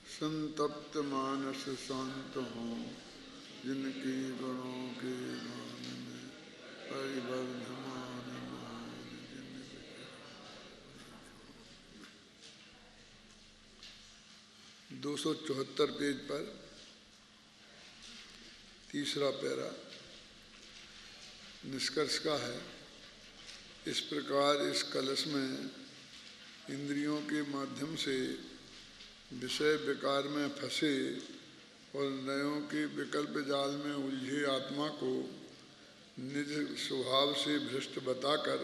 संतप्त मानस शांत हो, जिनकी गुणों के गान में परिवर्धमान मान जिन। 274 पेज पर तीसरा पैरा निष्कर्ष का है। इस प्रकार इस कलश में इंद्रियों के माध्यम से विषय विकार में फंसे और नयों के विकल्प जाल में उलझे आत्मा को निज स्वभाव से भ्रष्ट बताकर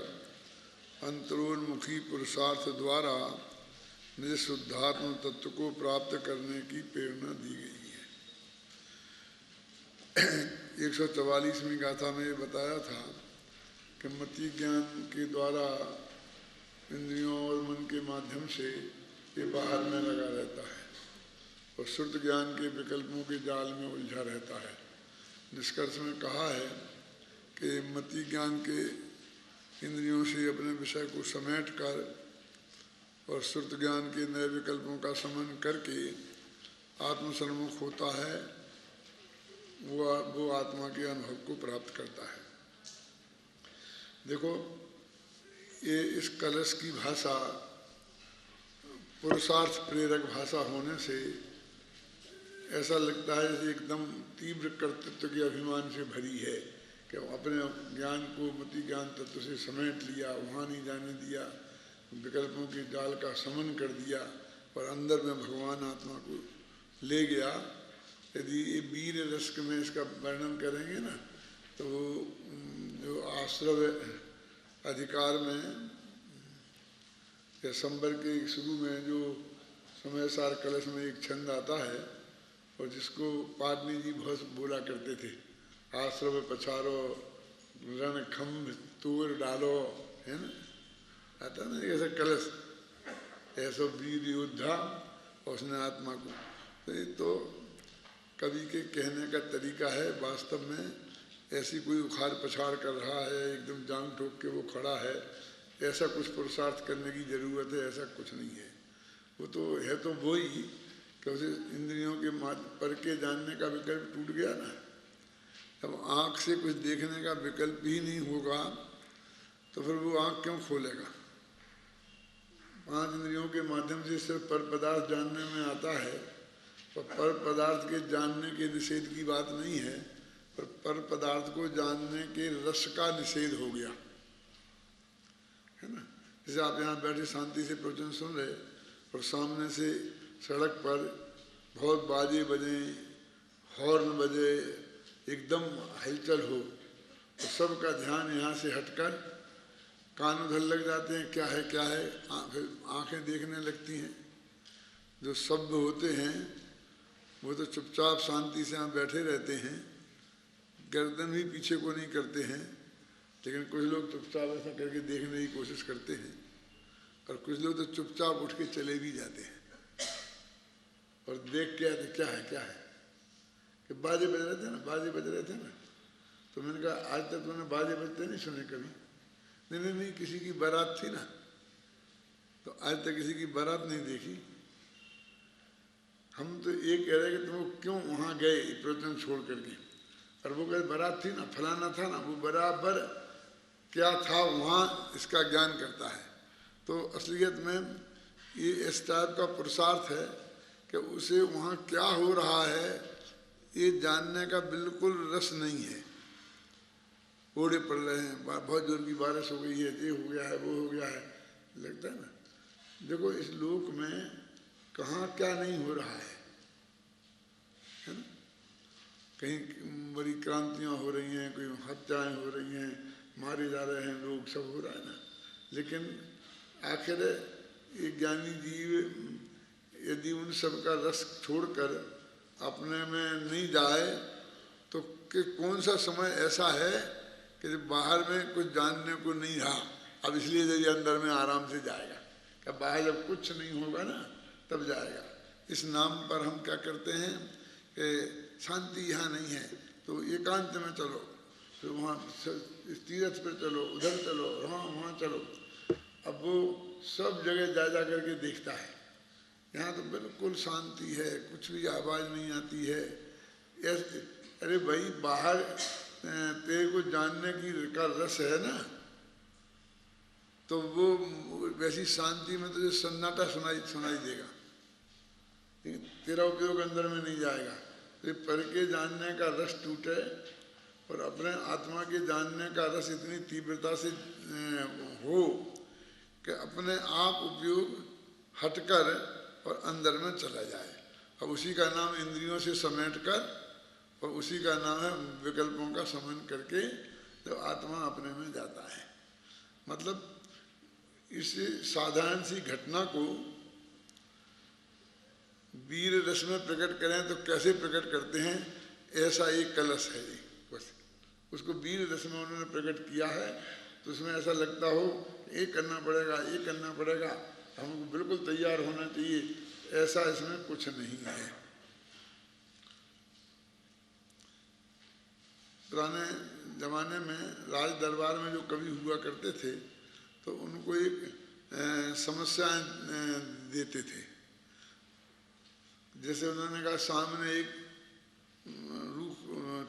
अंतरोन्मुखी पुरुषार्थ द्वारा निज शुद्धात्म तत्व को प्राप्त करने की प्रेरणा दी गई है। 144वीं गाथा में ये बताया था कि मति ज्ञान के द्वारा इंद्रियों और मन के माध्यम से ये बाहर में लगा रहता है और श्रुत ज्ञान के विकल्पों के जाल में उलझा रहता है। निष्कर्ष में कहा है कि मति ज्ञान के इंद्रियों से अपने विषय को समेट कर और श्रुत ज्ञान के नए विकल्पों का समन करके आत्मसन्मुख होता है, वो आत्मा के अनुभव को प्राप्त करता है। देखो, ये इस कलश की भाषा पुरुषार्थ प्रेरक भाषा होने से ऐसा लगता है जैसे एकदम तीव्र कर्तृत्व के अभिमान से भरी है कि अपने ज्ञान को मति ज्ञान तत्व से समेट लिया, वहाँ नहीं जाने दिया, विकल्पों के जाल का समन कर दिया और अंदर में भगवान आत्मा को ले गया। यदि ये वीर रस में इसका वर्णन करेंगे ना तो वो जो आश्रय अधिकार में या संबर के शुरू में जो समय सार कलश में एक छंद आता है और जिसको पाटनी जी बहुत बोला करते थे, आश्रव पछारो रण खम्भ तूर डालो, है ना, आता ना ऐसा कलश, ऐसा वीर योद्धा और उसने आत्मा को, तो ये तो कवि के कहने का तरीका है। वास्तव में ऐसी कोई उखाड़ पछाड़ कर रहा है, एकदम जांग ठोक के वो खड़ा है, ऐसा कुछ पुरुषार्थ करने की ज़रूरत है, ऐसा कुछ नहीं है। वो तो है तो वही कि उसे इंद्रियों के पर के जानने का विकल्प टूट गया ना, जब आँख से कुछ देखने का विकल्प ही नहीं होगा तो फिर वो आँख क्यों खोलेगा। 5 इंद्रियों के माध्यम से सिर्फ पर पदार्थ जानने में आता है, और पर पदार्थ के जानने के निषेध की बात नहीं है, पर पदार्थ को जानने के रस का निषेध हो गया है ना। जैसे आप यहाँ बैठे शांति से प्रवचन सुन रहे और सामने से सड़क पर बहुत बाजे बजे, हॉर्न बजे, एकदम हलचल हो तो सबका ध्यान यहाँ से हटकर कान उधर लग जाते हैं, क्या है क्या है, फिर आँखें देखने लगती हैं। जो शब्द होते हैं वो तो चुपचाप शांति से यहाँ बैठे रहते हैं, गर्दन भी पीछे को नहीं करते हैं, लेकिन कुछ लोग चुपचाप ऐसा करके देखने की कोशिश करते हैं और कुछ लोग तो चुपचाप उठ के चले भी जाते हैं और देख के आते क्या है क्या है, कि बाजे बज रहे थे ना, बाजे बज रहे थे ना। तो मैंने कहा आज तक तुमने बाजे बजते नहीं सुने कभी? नहीं, किसी की बारात थी ना, तो आज तक किसी की बारात नहीं देखी। हम तो ये कह रहे कि तुम क्यों वहाँ गए प्रवचन छोड़ करके, और वो कहे बारात थी ना, फलाना था ना, वो बराबर क्या था वहाँ इसका ज्ञान करता है। तो असलियत में ये इस टाइप का पुरुषार्थ है कि उसे वहाँ क्या हो रहा है ये जानने का बिल्कुल रस नहीं है। ओढ़े पड़ रहे हैं, बहुत जोर की बारिश हो गई है, ये हो गया है, वो हो गया है, लगता है ना। देखो इस लोक में कहाँ क्या नहीं हो रहा है ना। कहीं बड़ी क्रांतियाँ हो रही हैं, कोई हत्याएँ हो रही हैं, मारे जा रहे हैं लोग, सब हो रहा है ना। लेकिन आखिर ये ज्ञानी जीव यदि उन सब का रस छोड़कर अपने में नहीं जाए तो कि कौन सा समय ऐसा है कि जब बाहर में कुछ जानने को नहीं रहा, अब इसलिए यदि अंदर में आराम से जाएगा, कि बाहर जब कुछ नहीं होगा ना तब जाएगा। इस नाम पर हम क्या करते हैं कि शांति यहाँ नहीं है तो एकांत में चलो, फिर वहाँ तीर्थ पर चलो, उधर चलो, वहाँ चलो। अब वो सब जगह जा करके देखता है, यहाँ तो बिल्कुल शांति है, कुछ भी आवाज़ नहीं आती है। अरे भाई बाहर तेरे को जानने की का रस है ना, तो वो वैसी शांति में तुझे सन्नाटा सुनाई देगा, तेरा उपयोग अंदर में नहीं जाएगा। तो पर के जानने का रस टूटे और अपने आत्मा के जानने का रस इतनी तीव्रता से हो कि अपने आप उपयोग हटकर और अंदर में चला जाए। अब उसी का नाम इंद्रियों से समेट कर, और उसी का नाम है विकल्पों का समन करके जब आत्मा अपने में जाता है। मतलब इस साधारण सी घटना को वीर रस में प्रकट करें तो कैसे प्रकट करते हैं, ऐसा एक कलश है ये, बस उसको वीर रस में उन्होंने प्रकट किया है। तो उसमें ऐसा लगता हो ये करना पड़ेगा, ये करना पड़ेगा, हमको बिल्कुल तैयार होना चाहिए, ऐसा इसमें कुछ नहीं है। पुराने जमाने में राज दरबार में जो कवि हुआ करते थे तो उनको एक समस्याएं देते थे। जैसे उन्होंने कहा सामने एक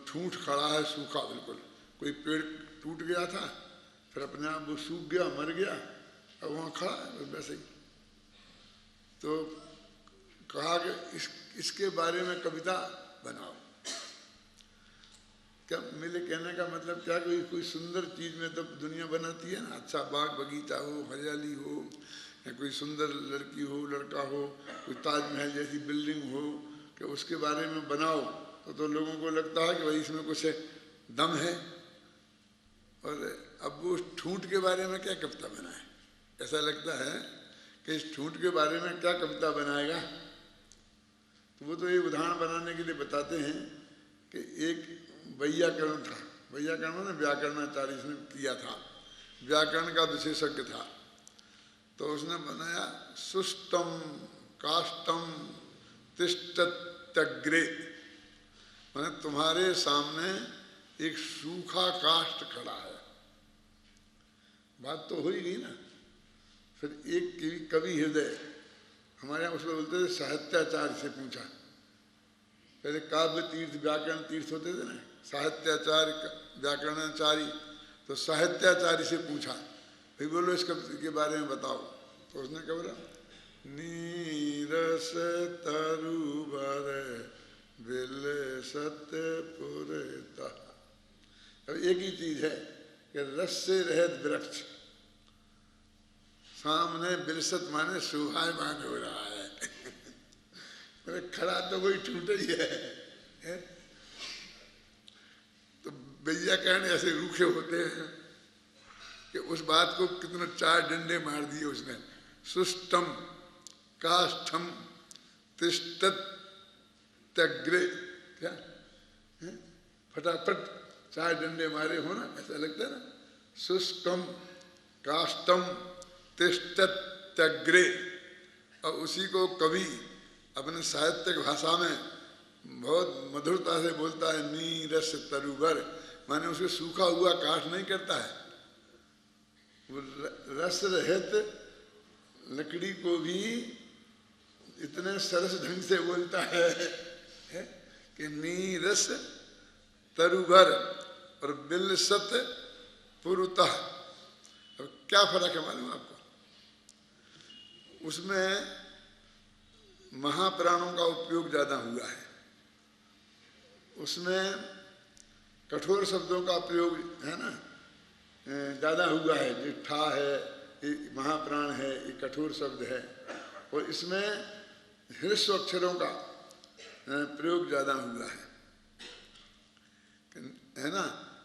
ठूंठ खड़ा है, सूखा बिल्कुल, कोई पेड़ टूट गया था, फिर अपने आप वो सूख गया, मर गया, अब वहाँ खड़ा है वैसे ही। तो कहा कि इसके बारे में कविता बनाओ। क्या मेरे कहने का मतलब क्या, कोई सुंदर चीज़ में तो दुनिया बनाती है ना, अच्छा बाग बगीचा हो, हरियाली हो, या कोई सुंदर लड़की हो, लड़का हो, कोई ताजमहल जैसी बिल्डिंग हो, कि उसके बारे में बनाओ तो लोगों को लगता है कि भाई इसमें कुछ दम है। और अब वो ठूंठ के बारे में क्या कविता बनाए, ऐसा लगता है कि इस ठूंठ के बारे में क्या कविता बनाएगा। तो वो तो ये उदाहरण बनाने के लिए बताते हैं कि एक वैयाकरण था, वैयाकरण ने व्याकरणाचार्य इसने किया था, व्याकरण का विशेषज्ञ था। तो उसने बनाया सुष्टम काष्टम तिष्ठत्यग्रे, मैंने तुम्हारे सामने एक सूखा काष्ठ खड़ा है। बात तो हो ही गई ना। फिर एक कवि हृदय, हमारे यहाँ उसमें बोलते थे साहित्याचार्य से पूछा, पहले काव्य तीर्थ व्याकरण तीर्थ होते थे ना, साहित्याचार्य व्याकरणाचार्य, तो साहित्याचार्य से पूछा भाई बोलो इस कविता के बारे में बताओ। तो उसने क्या बोला, नीरस तरुवर बिल सत्य पुरता। अब एक ही चीज है कि रस से रहित वृक्ष, सामने बिलसत माने शोभायमान हो रहा है। खड़ा तो कोई ठूंठ ही है। तो वैयाकरण ऐसे रूखे होते हैं कि उस बात को कितना चार डंडे मार दिए उसने। सुष्टम काष्ठम तिष्ठत्यग्रे, क्या फटाफट चार डंडे मारे हो ना, ऐसा लगता है ना। सुष्टम काष्ठम तिष्ठत्यग्रे, और उसी को कवि अपने साहित्यिक भाषा में बहुत मधुरता से बोलता है, नीरस तरुवर, माने उसके सूखा हुआ काठ नहीं करता है, वो रस रहित लकड़ी को भी इतने सरस ढंग से बोलता है कि नीरस तरुवर और बिलसत पुरतः। अब क्या फर्क है मालूम आपको, उसमें महाप्राणों का उपयोग ज्यादा हुआ है, उसमें कठोर शब्दों का प्रयोग है ना ज्यादा हुआ है। जो ठा है ये महाप्राण है, ये कठोर शब्द है, और इसमें ह्रस्व अक्षरों का प्रयोग ज्यादा हुआ है ना।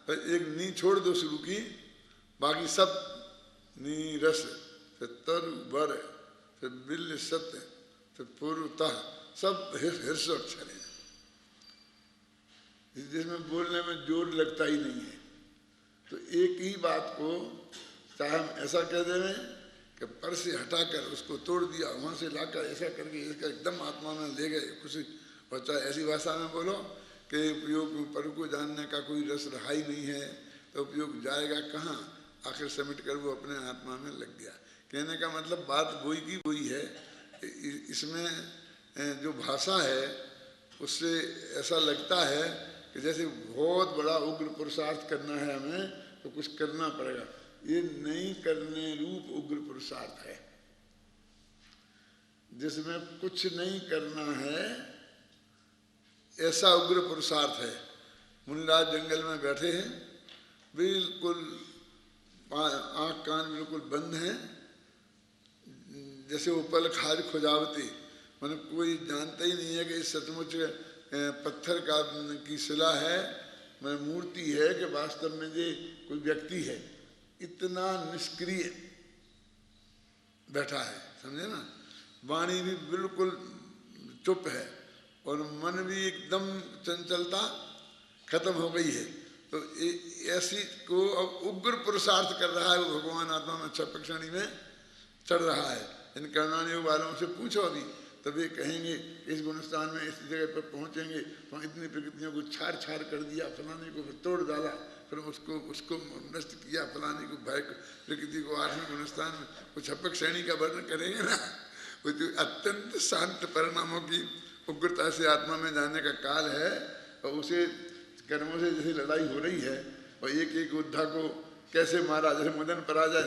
पर एक नी छोड़ दो शुरू की, बाकी सब नी रस, फिर तरु बर, फिर बिल सत्य, फिर पूर्वतः, सब ह्रस्व अक्षर है, जिसमें बोलने में जोर लगता ही नहीं है। तो एक ही बात को चाहे हम ऐसा कह दे रहे हैं कि पर से हटाकर उसको तोड़ दिया, वहाँ से लाकर ऐसा करके इसका एकदम आत्मा में ले गए कुछ, और चाहे ऐसी भाषा में बोलो कि उपयोग पर को जानने का कोई रस रहा ही नहीं है, तो उपयोग जाएगा कहाँ, आखिर समेट कर वो अपने आत्मा में लग गया। कहने का मतलब बात वही की वही है, इसमें जो भाषा है उससे ऐसा लगता है कि जैसे बहुत बड़ा उग्र पुरुषार्थ करना है हमें तो कुछ करना पड़ेगा। ये नहीं करने रूप उग्र पुरुषार्थ है, जिसमें कुछ नहीं करना है ऐसा उग्र पुरुषार्थ है। मुनिराज जंगल में बैठे हैं, बिल्कुल आँख कान बिल्कुल बंद हैं, जैसे उपल खाज खुजावती, मतलब कोई जानता ही नहीं है कि इस सचमुच पत्थर की शिला है, मैं मूर्ति है कि वास्तव में ये कोई व्यक्ति है। इतना निष्क्रिय बैठा है, समझे ना। वाणी भी बिल्कुल चुप है और मन भी एकदम चंचलता खत्म हो गई है। तो ऐसी को अब उग्र पुरुषार्थ कर रहा है वो भगवान आत्मा में छप्पक श्रेणी में चढ़ रहा है। इन कर्णानियोग वालों से पूछो अभी, तब ये कहेंगे इस गुणस्थान में इस जगह पर पहुँचेंगे, वहाँ इतनी प्रकृतियों को छाड़ छाड़ कर दिया, फलाने को फिर तोड़ डाला, फिर उसको नष्ट किया, फलाने को भय प्रकृति को 8वें गुणस्थान में कुछ छप्पक श्रेणी का वर्णन करेंगे ना। वो तो अत्यंत शांत परिणामों की उग्रता से आत्मा में जाने का काल है। और उसे कर्मों से जैसे लड़ाई हो रही है और एक एक योद्धा को कैसे मारा, जैसे मदन पराजय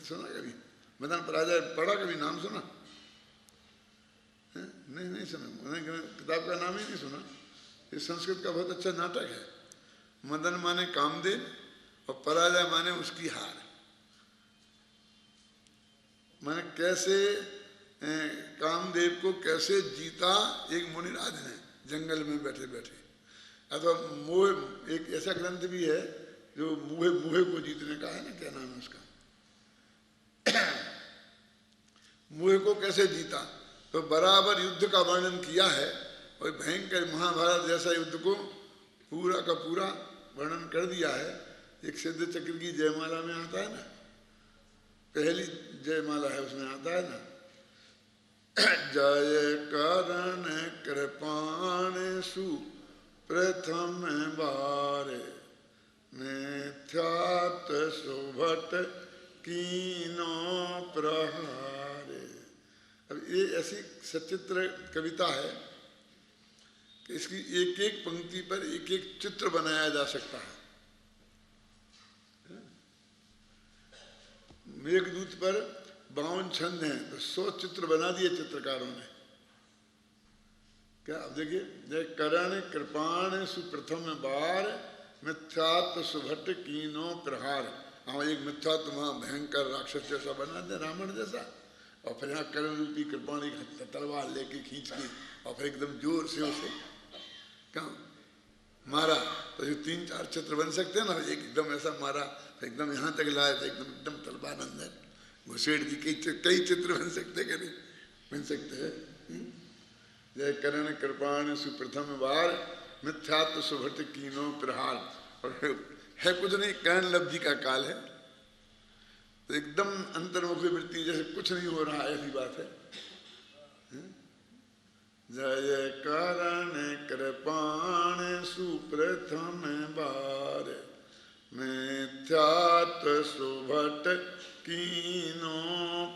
सुना कभी? मदन पराजय पढ़ा कभी? नाम सुना? नहीं सुना, मैंने किताब का नाम ही नहीं सुना। ये संस्कृत का बहुत अच्छा नाटक है। मदन माने कामदेव और पराजय माने उसकी हार। माने कैसे कामदेव को कैसे जीता एक मुनिराज ने जंगल में बैठे बैठे। अथवा मोह, एक ऐसा ग्रंथ भी है जो मुहे को जीतने का है ना, क्या नाम है उसका? मुहे को कैसे जीता, तो बराबर युद्ध का वर्णन किया है और भयंकर महाभारत जैसा युद्ध को पूरा का पूरा वर्णन कर दिया है। एक सिद्ध चक्र की जयमाला में आता है ना, पहली जयमाला है उसमें आता है ना, जय करण कृपाण सु प्रथम बारे मिथ्यात सुभट कीनो प्रहारे। अब ये ऐसी सचित्र कविता है कि इसकी एक एक पंक्ति पर एक एक चित्र बनाया जा सकता है। मेघदूत पर 52 छंद हैं तो 100 चित्र बना दिए चित्रकारों ने। क्या अब देखिए, जय करण कृपाण सुप्रथम बार मिथ्यात्व सुभट कीनो प्रहार। हाँ, एक मिथ्यात्व वहाँ भयंकर राक्षस जैसा बना दे, रावण जैसा, और फिर यहाँ करण रूपी कृपाणी तलवार लेके खींच के और फिर एकदम जोर से उसे क्या मारा। तो ये 3-4 चित्र बन सकते हैं ना। एकदम ऐसा मारा, एकदम यहाँ तक लाया तो एकदम तलवार अंदर घुसेड़ दी। कई चित्र बन सकते कि नहीं बन सकते हैं। जय करण कृपाण सुप्रथम बार मिथ्यात्व सुभट कीनो प्रहार। और है कुछ नहीं, कर्ण लब्धि का काल है तो एकदम अंतर्मुखी वृत्ति, जैसे कुछ नहीं हो रहा ऐसी बात है। जय करण कृपाण सुप्रथम बार मिथ्यात्व सुभट कीनो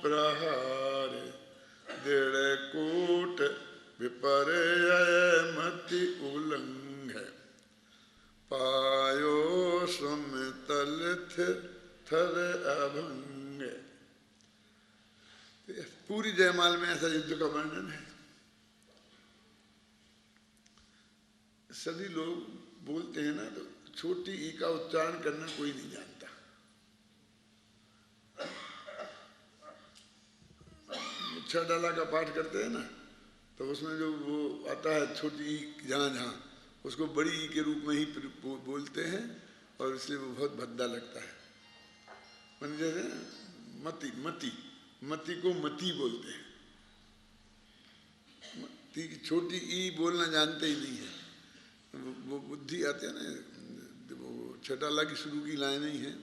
प्रहार। दृढ़ कूट विपर्य मति उल्लंघ पायो सुमितल थर अभंग। पूरी जयमाल में ऐसा युद्ध का वर्णन है। सभी लोग बोलते हैं ना, तो छोटी ई का उच्चारण करना कोई नहीं जानता। छडाला का पाठ करते हैं ना, तो उसमें जो वो आता है छोटी ई जहाँ जहाँ, उसको बड़ी ई के रूप में ही बोलते हैं और इसलिए वो बहुत भद्दा लगता है। मैंने जैसे मति मति मति को मती बोलते हैं। मती की छोटी ई बोलना जानते ही नहीं है। वो बुद्धि आती है ना, वो छटाला की शुरू की लाइनें ही हैं।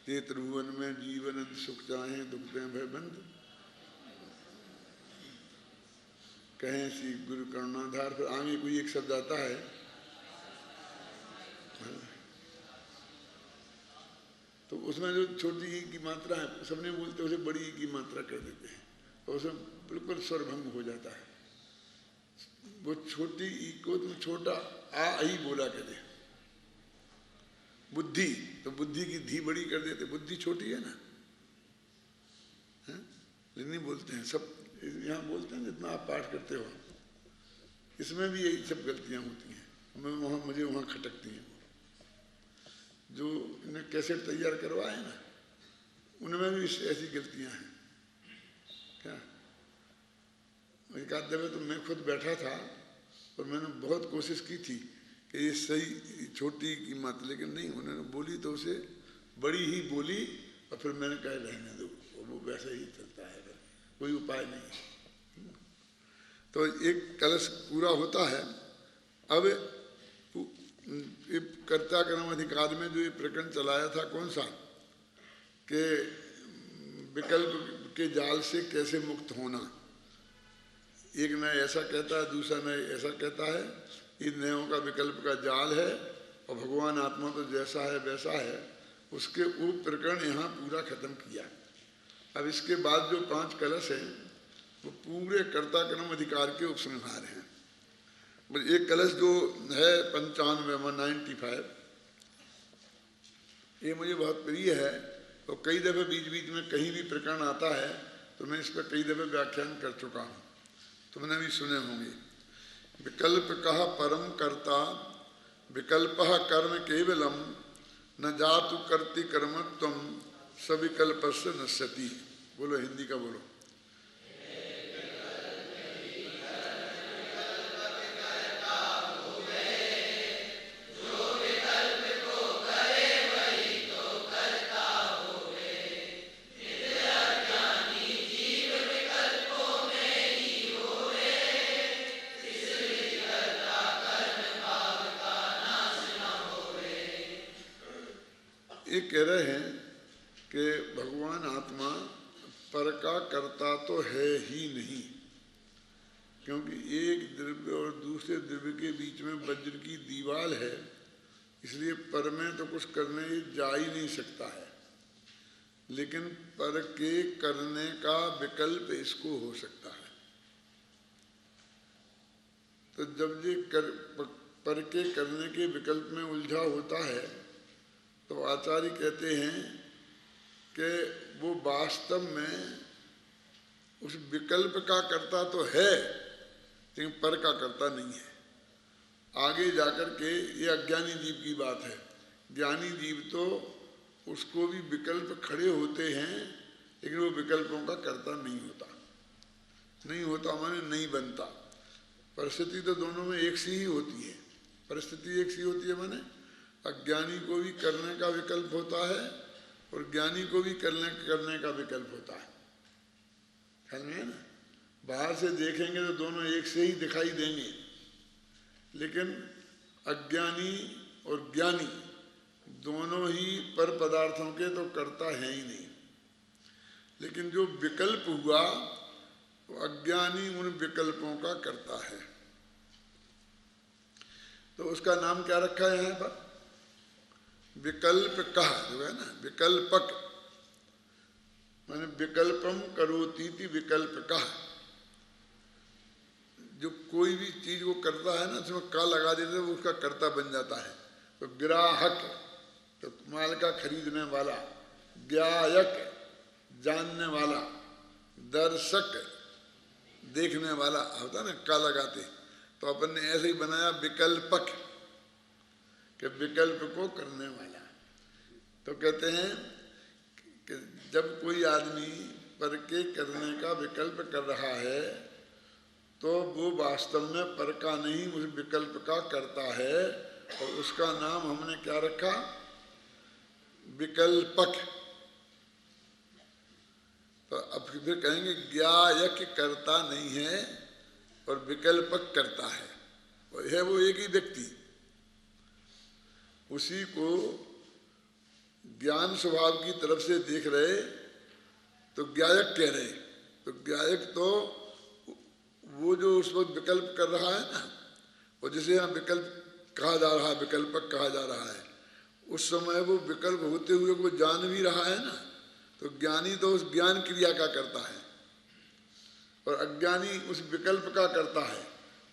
ते त्रिभुवन में जीवन सुख चाहे दुख दें भय बंद, कहें श्री गुरु करुणाधार। फिर आगे कोई एक शब्द आता है, तो उसमें जो छोटी ई की मात्रा है सबने बोलते उसे बड़ी ई की मात्रा कर देते हैं और उसमें बिल्कुल स्वरभंग हो जाता है। वो छोटी ई को तुम छोटा आ ही बोला करे। बुद्धि तो बुद्धि की धी बड़ी कर देते, बुद्धि छोटी है ना, नहीं बोलते हैं सब, यहाँ बोलते हैं जितना आप पाठ करते हो, इसमें भी यही सब गलतियाँ होती हैं। मुझे वहाँ खटकती हैं। जो इन्हें कैसेट तैयार करवाए ना, उनमें भी ऐसी गलतियाँ हैं। क्या एक आध दफे तो मैं खुद बैठा था और मैंने बहुत कोशिश की थी कि ये सही छोटी कीमत, लेकिन नहीं, उन्होंने बोली तो उसे बड़ी ही बोली और फिर मैंने कहा रहने दो, वो वैसे ही चलता है, कोई उपाय नहीं। तो एक कलश पूरा होता है। अब कर्ता कर्म अधिकार में जो ये प्रकरण चलाया था, कौन सा, कि विकल्प के जाल से कैसे मुक्त होना। एक नय ऐसा कहता है, दूसरा नय ऐसा कहता है। इन नयों का विकल्प का जाल है और भगवान आत्मा तो जैसा है वैसा है। उसके वो प्रकरण यहाँ पूरा खत्म किया। अब इसके बाद जो 5 कलश हैं वो पूरे कर्ता कर्म अधिकार के उपसंहार हैं। एक कलश जो है 95, ये मुझे बहुत प्रिय है। तो कई दफ़े बीच बीच में कहीं भी प्रकरण आता है तो मैं इस पर कई दफ़े व्याख्यान कर चुका हूँ, तुमने भी सुने होंगे। विकल्प कहा परम कर्ता, विकल्पः कर्म केवलम, न जातु कर्ति कर्मत्वम, सविकल्पस्य नश्यति। बोलो, हिंदी का बोलो। ये कह रहे हैं कि भगवान आत्मा पर का कर्ता तो है ही नहीं, क्योंकि एक द्रव्य और दूसरे द्रव्य के बीच में वज्र की दीवार है, इसलिए पर में तो कुछ करने जा ही नहीं सकता है। लेकिन पर के करने का विकल्प इसको हो सकता है। तो जब ये पर के करने के विकल्प में उलझा होता है तो आचार्य कहते हैं कि वो वास्तव में उस विकल्प का कर्ता तो है, लेकिन पर का कर्ता नहीं है। आगे जाकर के ये अज्ञानी जीव की बात है। ज्ञानी जीव तो उसको भी विकल्प खड़े होते हैं, लेकिन वो विकल्पों का कर्ता नहीं होता। नहीं होता माने नहीं बनता। परिस्थिति तो दोनों में एक सी ही होती है। परिस्थिति एक सी होती है माने अज्ञानी को भी करने का विकल्प होता है और ज्ञानी को भी करने का विकल्प होता है। ख्याल में है ना? बाहर से देखेंगे तो दोनों एक से ही दिखाई देंगे, लेकिन अज्ञानी और ज्ञानी दोनों ही पर पदार्थों के तो कर्ता है ही नहीं। लेकिन जो विकल्प हुआ तो अज्ञानी उन विकल्पों का कर्ता है। तो उसका नाम क्या रखा है यहाँ पर? विकल्प कहा, जो है ना, विकल्पक माने विकल्पम करोतीति विकल्प कहा। जो कोई भी चीज वो करता है ना, उसमें का लगा देते हैं, वो उसका कर्ता बन जाता है। तो ग्राहक तो माल का खरीदने वाला, ज्ञायक जानने वाला, दर्शक देखने वाला होता ना, का लगाते। तो अपन ने ऐसे ही बनाया विकल्पक कि विकल्प को करने वाला। तो कहते हैं कि जब कोई आदमी पर के करने का विकल्प कर रहा है तो वो वास्तव में पर का नहीं, उस विकल्प का करता है, और उसका नाम हमने क्या रखा? विकल्पक। तो अब फिर कहेंगे ज्ञायक करता नहीं है और विकल्पक करता है, और है वो एक ही व्यक्ति। उसी को ज्ञान स्वभाव की तरफ से देख रहे तो ज्ञायक कह रहे। तो ज्ञायक तो वो जो उस वक्त विकल्प कर रहा है ना, और जिसे यहाँ विकल्प कहा जा रहा है, विकल्पक कहा जा रहा है, उस समय वो विकल्प होते हुए वो जान भी रहा है ना। तो ज्ञानी तो उस ज्ञान क्रिया का करता है और अज्ञानी उस विकल्प का करता है,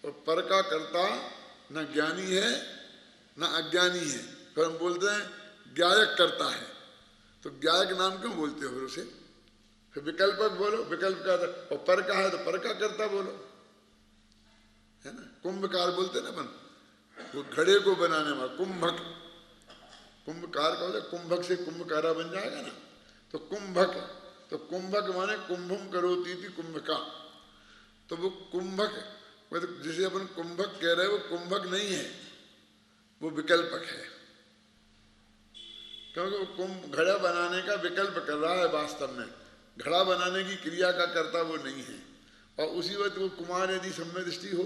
और पर का करता न ज्ञानी है न अज्ञानी है। फिर हम बोलते हैं ज्ञायक करता है, तो ज्ञायक नाम क्यों बोलते हो फिर उसे? फिर विकल्पक बोलो, विकल्प का, और पर का है तो पर का करता बोलो, है ना। कुंभकार बोलते ना अपन, वो घड़े को बनाने वाला कुंभक, कुंभकार का होता है, कुंभक से कुंभकारा बन जाएगा ना, तो कुंभक, तो कुंभक माने कुंभम करोती थी कुंभका, तो वो कुंभक मतलब जिसे अपन कुंभक कह रहे हैं वो कुंभक नहीं है, वो विकल्पक है, क्योंकि वो कुंभ घड़ा बनाने का विकल्प कर रहा है, वास्तव में घड़ा बनाने की क्रिया का करता वो नहीं है। और उसी वक्त वो कुमार यदि सम्य दृष्टि हो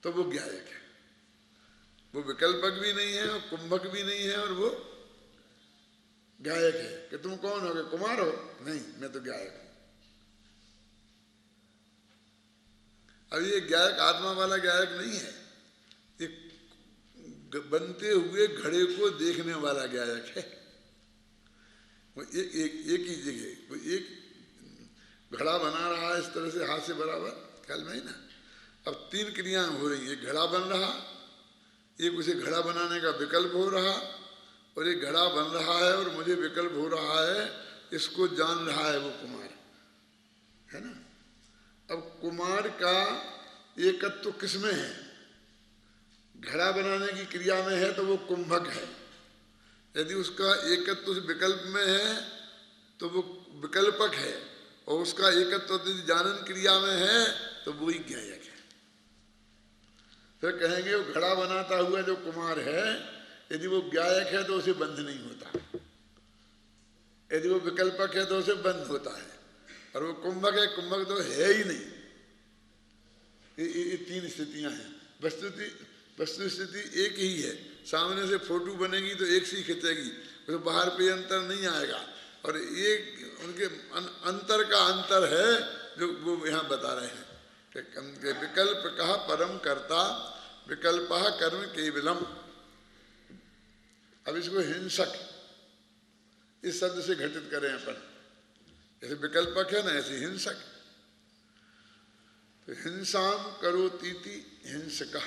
तो वो ज्ञायक है, वो विकल्पक भी नहीं है और कुंभक भी नहीं है, और वो गायक है। कि तुम कौन हो गए, कुमार हो? नहीं, मैं तो गायक हूं। अब ये गायक आत्मा वाला गायक नहीं है, ये बनते हुए घड़े को देखने वाला गायक है। वो एक ही जगह वो एक घड़ा बना रहा है इस तरह से हाथ से बराबर, ख्याल में ही ना। अब तीन क्रियाएं हो रही, एक घड़ा बन रहा, एक उसे घड़ा बनाने का विकल्प हो रहा, और एक घड़ा बन रहा है और मुझे विकल्प हो रहा है, इसको जान रहा है वो कुमार, है ना। अब कुमार का एकत्व तो किसमें है? घड़ा बनाने की क्रिया में है तो वो कुंभक है। यदि उसका एकत्व उस विकल्प में है तो वो विकल्पक है, और उसका एकत्व यदि जानन क्रिया में है तो वो ही ज्ञायक है। फिर कहेंगे वो घड़ा बनाता हुआ जो कुमार है, यदि वो ज्ञायक है तो उसे बंध नहीं होता, यदि वो विकल्पक है तो उसे बंध होता है, और वो कुंभक है, कुंभक तो है ही नहीं। ये तीन स्थितियां हैं। वस्तु स्थिति एक ही है, सामने से फोटो बनेगी तो एक सी खिंचेगी, तो बाहर कोई अंतर नहीं आएगा, और एक उनके अंतर का अंतर है जो वो यहाँ बता रहे हैं कि विकल्प कहा परम कर्ता, विकल्प कर्म केवलम। अब इसको हिंसक इस शब्द से घटित करें अपन, जैसे विकल्पक है ना ऐसे हिंसक। तो हिंसाम करोतीति हिंसका,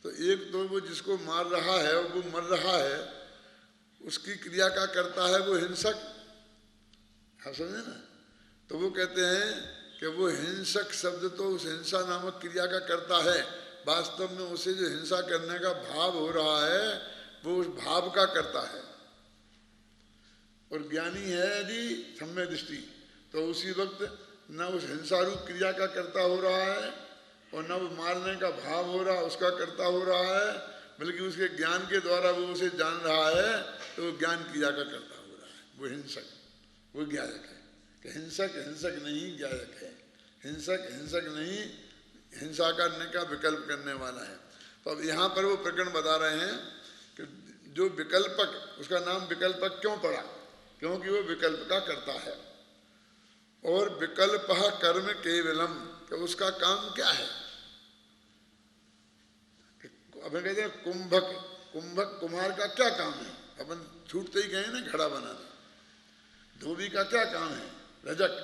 तो एक तो वो जिसको मार रहा है और वो मर रहा है, उसकी क्रिया का करता है वो हिंसक, आप समझे ना। तो वो कहते हैं कि वो हिंसक शब्द तो उस हिंसा नामक क्रिया का करता है, वास्तव में उसे जो हिंसा करने का भाव हो रहा है वो उस भाव का करता है। और ज्ञानी है यदि सम्य दृष्टि, तो उसी वक्त न उस हिंसा रूप क्रिया का करता हो रहा है और न वो मारने का भाव हो रहा उसका करता हो रहा है, बल्कि उसके ज्ञान के द्वारा वो उसे जान रहा है, तो वो ज्ञान क्रिया का करता हो रहा है, वो हिंसक, वो ज्ञायक है। कि हिंसक हिंसक नहीं ज्ञायक है, हिंसक हिंसक नहीं हिंसा करने का विकल्प करने वाला है। तो अब यहाँ पर वो प्रकरण बता रहे हैं कि जो विकल्पक, उसका नाम विकल्पक क्यों पड़ा? क्योंकि वो विकल्प का करता है, और विकल्प कर्म केवलम, कि उसका काम क्या है? अपन कहते हैं कुंभक, कुंभक कुम्हार का क्या काम है? अपन छूटते ही गए ना घड़ा बनाना। धोबी का क्या काम है? रजक,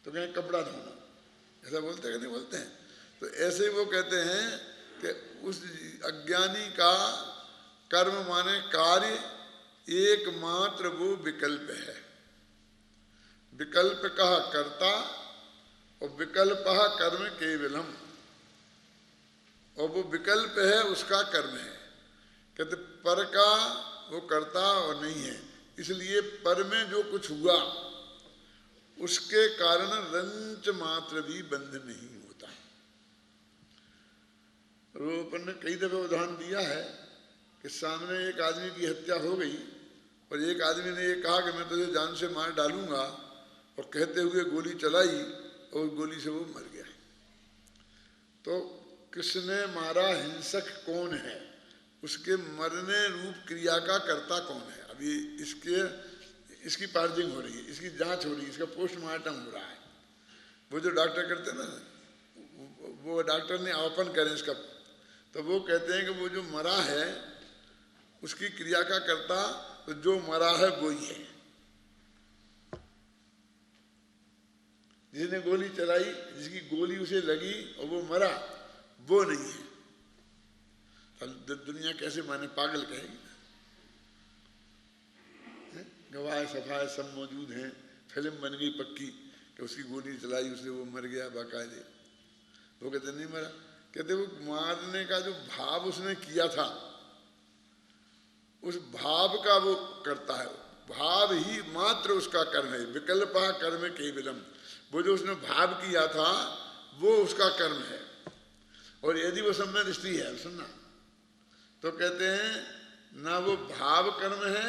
तो कहें कपड़ा धोना, ऐसा बोलते हैं कि नहीं बोलते हैं? तो ऐसे ही वो कहते हैं कि उस अज्ञानी का कर्म माने कार्य एकमात्र वो विकल्प है। विकल्प कहा कर्ता और विकल्प कर्म केवलम, और वो विकल्प है उसका कर्म है। कहते पर का वो कर्ता और नहीं है, इसलिए पर में जो कुछ हुआ उसके कारण रंच मात्र भी बंध नहीं होता। वो अपन ने कई दफे उदाहरण दिया है कि सामने एक आदमी की हत्या हो गई और एक आदमी ने ये कहा कि मैं तुझे जान से मार डालूंगा, और कहते हुए गोली चलाई और गोली से वो मर गया। तो किसने मारा, हिंसक कौन है, उसके मरने रूप क्रिया का कर्ता कौन है? अभी इसकी पार्जिंग हो रही है, इसकी जांच हो रही है, इसका पोस्टमार्टम हो रहा है। वो जो डॉक्टर करते हैं ना, वो डॉक्टर ने अवपन करें इसका, तो वो कहते हैं कि वो जो मरा है उसकी क्रिया का कर्ता तो जो मरा है वो ही है। जिसने गोली चलाई, जिसकी गोली उसे लगी और वो मरा, वो नहीं है। तो दुनिया कैसे माने, पागल कहेगी। गवाह सफाए सब मौजूद हैं, फिल्म बन गई पक्की कि उसकी गोली चलाई, उसने वो मर गया बाकायदे। वो कहते नहीं मरा, कहते वो मारने का जो भाव उसने किया था, उस भाव का वो करता है, भाव ही मात्र उसका कर्म है। विकल्पा कर्म केवलम, वो जो उसने भाव किया था वो उसका कर्म है। और यदि वो सम्यक दृष्टि है, सुनना, तो कहते हैं ना वो भाव कर्म है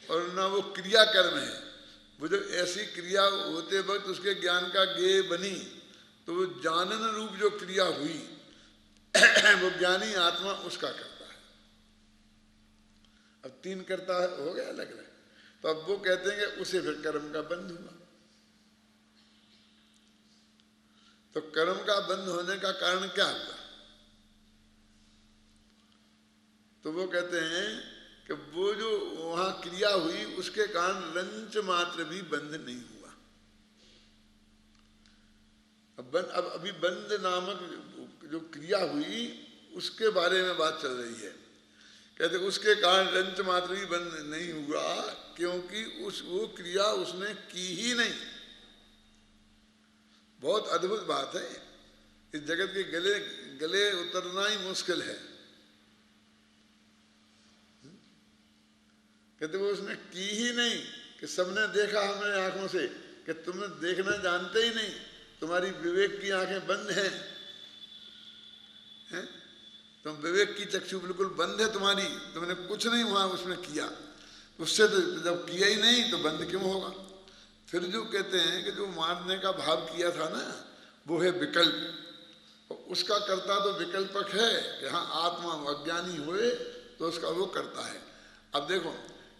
और ना वो क्रिया कर्म है। वो जो ऐसी क्रिया होते वक्त उसके ज्ञान का ज्ञेय बनी, तो वो जानन रूप जो क्रिया हुई वो ज्ञानी आत्मा उसका करता है। अब तीन करता है, हो गया अलग अलग। तो अब वो कहते हैं कि उसे फिर कर्म का बंध हुआ। तो कर्म का बंध होने का कारण क्या हुआ? तो वो कहते हैं कि वो जो वहां क्रिया हुई उसके कारण रंच मात्र भी बंध नहीं हुआ। अब अभी बंध नामक जो क्रिया हुई उसके बारे में बात चल रही है। कहते उसके कारण रंच मात्र भी बंध नहीं हुआ, क्योंकि वो क्रिया उसने की ही नहीं। बहुत अद्भुत बात है। इस जगत के गले उतरना ही मुश्किल है। कहते वो उसने की ही नहीं कि सबने देखा हमारे आंखों से, कि तुमने देखना जानते ही नहीं, तुम्हारी विवेक की आंखें बंद हैं, हैं? तुम विवेक की चक्षु बिल्कुल बंद है तुम्हारी, तुमने कुछ नहीं वहां उसमें किया। उससे तो जब किया ही नहीं तो बंद क्यों होगा? फिर जो कहते हैं कि जो मारने का भाव किया था ना, वो है विकल्प। उसका करता तो विकल्पक है कि हाँ आत्मा अज्ञानी हुए तो उसका वो करता है। अब देखो,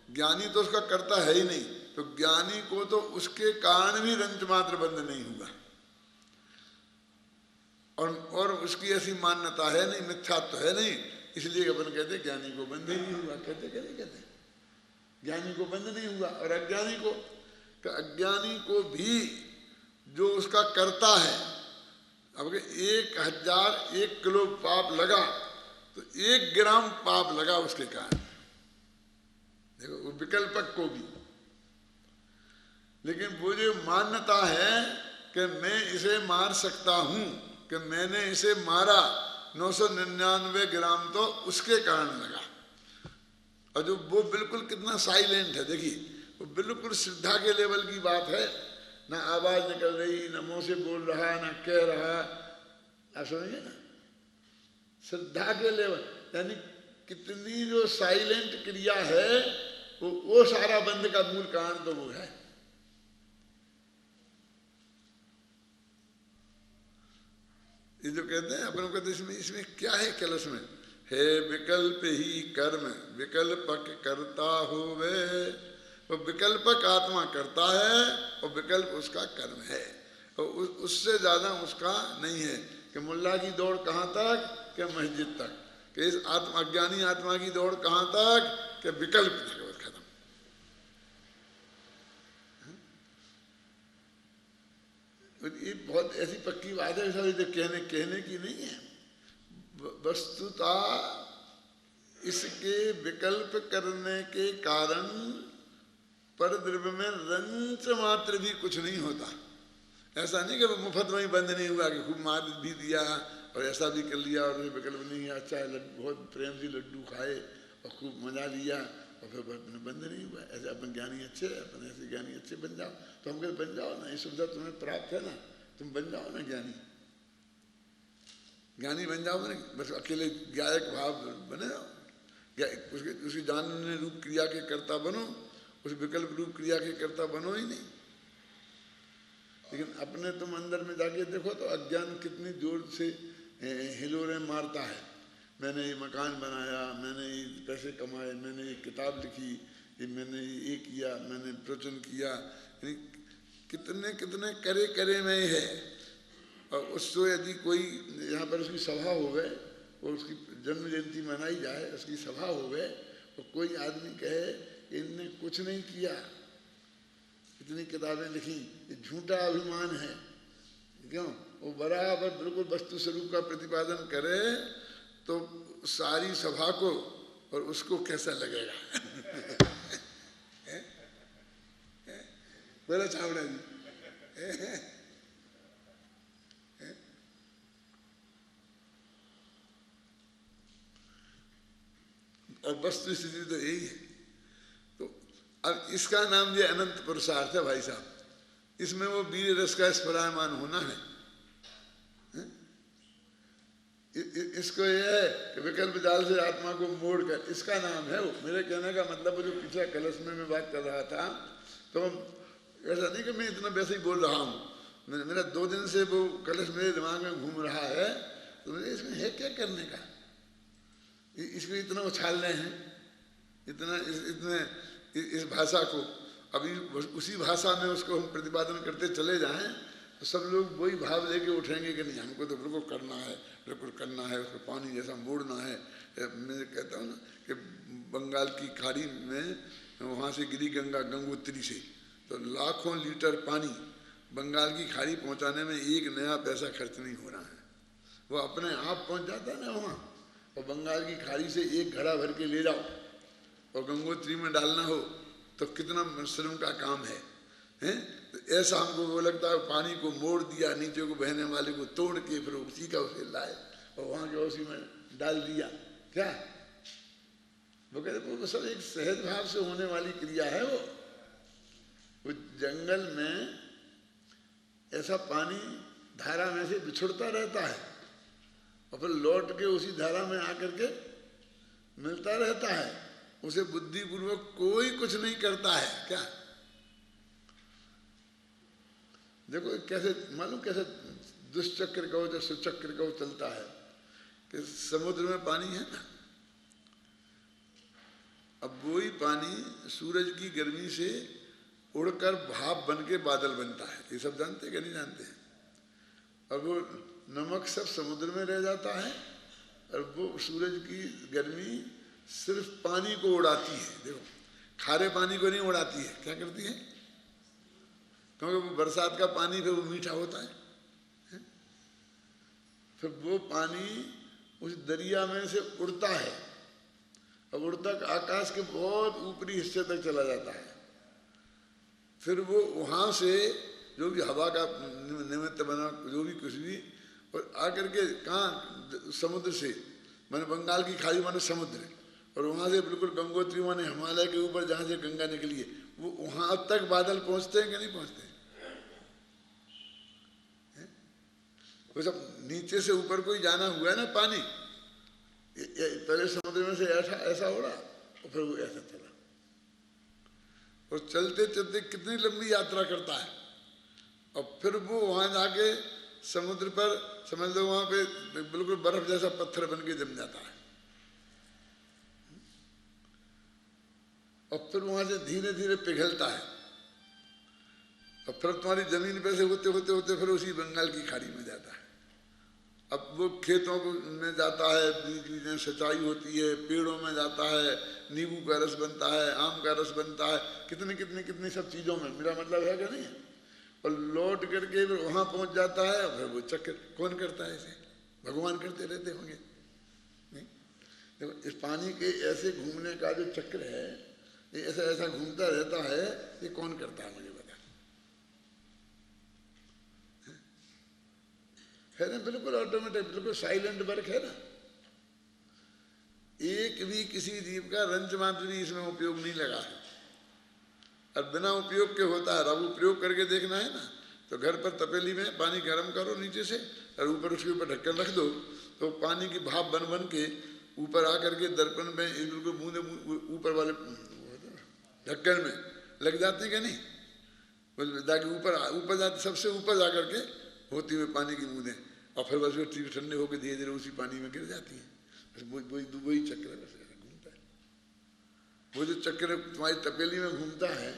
ज्ञानी तो उसका करता है ही नहीं, तो ज्ञानी को तो उसके कारण भी रंच मात्र बंद नहीं हुआ। और उसकी ऐसी मान्यता है नहीं, मिथ्यात्व है नहीं, इसलिए अपन कहते ज्ञानी को बंद ही नहीं हुआ। कहते ज्ञानी को बंद नहीं हुआ। और अज्ञानी को भी जो उसका करता है, अब 1001 किलो पाप लगा तो 1 ग्राम पाप लगा उसके कारण, देखो वो विकल्पक को भी। लेकिन वो जो मान्यता है कि मैं इसे मार सकता हूं, कि मैंने इसे मारा 999 ग्राम, तो उसके कारण लगा। और जो वो बिल्कुल कितना साइलेंट है, देखिए वो बिल्कुल श्रद्धा के लेवल की बात है, ना आवाज निकल रही, ना मुंह से बोल रहा, ना कह रहा। आप समझिए ना, श्रद्धा के लेवल, यानी कितनी जो साइलेंट क्रिया है, वो सारा बंध का मूल कारण तो वो है। ये जो कहते हैं अपन कहते इसमें क्या है कलश में, हे विकल्प ही कर्म विकल्पक करता होवे। वो विकल्पक आत्मा करता है और विकल्प उसका कर्म है, और उससे ज्यादा उसका नहीं है। कि मुल्ला की दौड़ कहाँ तक, कि मस्जिद तक, कि इस अज्ञानी आत्मा की दौड़ कहाँ तक, कि विकल्प तक, बस खत्म। ये बहुत ऐसी पक्की बात है, सारी कहने की नहीं है। वस्तुता इसके विकल्प करने के कारण पर द्रव्य में रंच मात्र भी कुछ नहीं होता। ऐसा नहीं कि मुफ्त में ही बंद नहीं हुआ, कि खूब मार भी दिया और ऐसा भी कर लिया और विकल्प नहीं है, अच्छा है, बहुत प्रेम से लड्डू खाए और खूब मजा लिया और फिर बंद नहीं हुआ। ऐसे अपन ज्ञानी अच्छे, अपन ऐसे ज्ञानी अच्छे बन जाओ, तो हम कहते बन जाओ ना, ये सुविधा तुम्हें प्राप्त है ना, तुम बन जाओ ना ज्ञानी। ज्ञानी बन जाओ ना, बस अकेले गायक भाव बने जाओ, उसकी जानने रूप क्रिया के कर्ता बनो, उस विकल्प रूप क्रिया के कर्ता बनो ही नहीं। लेकिन अपने तुम अंदर में जाके देखो तो अज्ञान कितनी जोर से हिलोरे मारता है। मैंने ये मकान बनाया, मैंने ये पैसे कमाए, मैंने ये किताब लिखी, ये मैंने ये किया, मैंने प्रवचन किया, यानी कितने कितने करे में है। और उसको यदि कोई यहाँ पर उसकी सभा हो गए और उसकी जन्म जयंती मनाई जाए, उसकी सभा हो गए और कोई आदमी कहे इनने कुछ नहीं किया, कितनी किताबें लिखी, ये झूठा अभिमान है। क्यों? वो बराबर बिल्कुल वस्तु स्वरूप का प्रतिपादन करे तो सारी सभा को और उसको कैसा लगेगा? बोला छावड़ा जी। और वस्तु स्थिति तो यही है। तो अब इसका नाम ये अनंत पुरुषार्थ है भाई साहब। इसमें वो वीर रस का स्फुरायमान होना है। इसको ये है कि विकल्प जाल से आत्मा को मोड़कर, इसका नाम है वो। मेरे कहने का मतलब जो पिछला कलश में मैं बात कर रहा था, तो ऐसा नहीं कि मैं इतना वैसे ही बोल रहा हूँ। मेरा 2 दिन से वो कलश मेरे दिमाग में घूम रहा है, तो इसमें है क्या करने का? इसको इतना उछालने हैं, इतने इस भाषा को। अभी उसी भाषा में उसको हम प्रतिपादन करते चले जाएं तो सब लोग वही भाव लेके उठेंगे कि नहीं, हमको तो बिल्कुल करना है, बिल्कुल करना है, उसको पानी जैसा मोड़ना है। मैं कहता हूँ ना कि बंगाल की खाड़ी में वहाँ से गिरी गंगा गंगोत्री से, तो लाखों लीटर पानी बंगाल की खाड़ी पहुँचाने में 1 नया पैसा खर्च नहीं हो रहा है। वो अपने आप पहुँच जाता है ना वहाँ। और बंगाल की खाड़ी से 1 घड़ा भर के ले जाओ और गंगोत्री में डालना हो तो कितना श्रम का काम है, हैं? तो ऐसा हमको वो लगता है, पानी को मोड़ दिया, नीचे को बहने वाले को तोड़ के फिर उसी का उसे लाए और वहाँ के उसी में डाल दिया। क्या वो कहते वो सब एक सहज भाव से होने वाली क्रिया है। वो जंगल में ऐसा पानी धारा में से बिछुड़ता रहता है और फिर लौट के उसी धारा में आकर के मिलता रहता है। उसे बुद्धिपूर्वक कोई कुछ नहीं करता है। क्या देखो कैसे, मालूम कैसे दुष्चक्र का जो सुचक्र का चलता है कि समुद्र में पानी है ना, अब वही पानी सूरज की गर्मी से उड़कर भाप बन के बादल बनता है। ये सब जानते कि नहीं जानते हैं? और वो नमक सब समुद्र में रह जाता है और वो सूरज की गर्मी सिर्फ पानी को उड़ाती है। देखो खारे पानी को नहीं उड़ाती है, क्या करती है? क्योंकि वो बरसात का पानी फिर वो मीठा होता है। फिर वो पानी उस दरिया में से उड़ता है और उड़ता आकाश के बहुत ऊपरी हिस्से तक चला जाता है। फिर वो वहाँ से जो भी हवा का निमित्त बना, जो भी कुछ भी, और आकर के कहाँ समुद्र से, मैंने बंगाल की खाड़ी माने समुद्र, और वहाँ से बिल्कुल गंगोत्री माने हिमालय के ऊपर जहाँ से गंगा निकली है, वो वहाँ तक बादल पहुँचते हैं कि नहीं पहुँचते? वो सब नीचे से ऊपर कोई जाना हुआ है ना पानी, पहले समुद्र में से ऐसा उड़ा और फिर वो ऐसा चला, और चलते चलते कितनी लंबी यात्रा करता है, और फिर वो वहाँ जाके समुद्र पर समझ लो वहाँ पे बिल्कुल बर्फ जैसा पत्थर बन के जम जाता है। और फिर वहाँ से धीरे धीरे पिघलता है और फिर तुम्हारी जमीन पे से होते होते होते फिर उसी बंगाल की खाड़ी में जाता है। अब वो खेतों में जाता है, बीच बीच में सिंचाई होती है, पेड़ों में जाता है, नींबू का रस बनता है, आम का रस बनता है, कितनी कितनी कितनी सब चीज़ों में, मेरा मतलब है कि नहीं? और लौट करके फिर वहाँ पहुँच जाता है। फिर वो चक्कर कौन करता है? इसे भगवान करते रहते होंगे, नहीं? देखो इस पानी के ऐसे घूमने का जो चक्र है, ये ऐसा ऐसा घूमता रहता है, ये कौन करता है मुझे बता? है ना, बिल्कुल ऑटोमेटिक, बिल्कुल साइलेंट वर्क है ना। एक भी किसी जीव का रंच मात्र भी इसमें उपयोग नहीं लगा है, और बिना उपयोग के होता है। अब उपयोग करके देखना है ना, तो घर पर तपेली में पानी गर्म करो नीचे से, और ऊपर उसके ऊपर ढक्कन रख दो, तो पानी की भाप बन बन के ऊपर आकर के दर्पण में बिल्कुल बूंदे ऊपर वाले ढक्कन में लग जाते हैं कि नहीं? जाके ऊपर जाते, सबसे ऊपर जा करके होती हुई पानी की बूंदें, और फिर बस वो ठंडे होकर धीरे धीरे उसी पानी में गिर जाती है। बस वही चक्र है, बस घूमता है। वो जो चक्र तुम्हारी तपेली में घूमता है,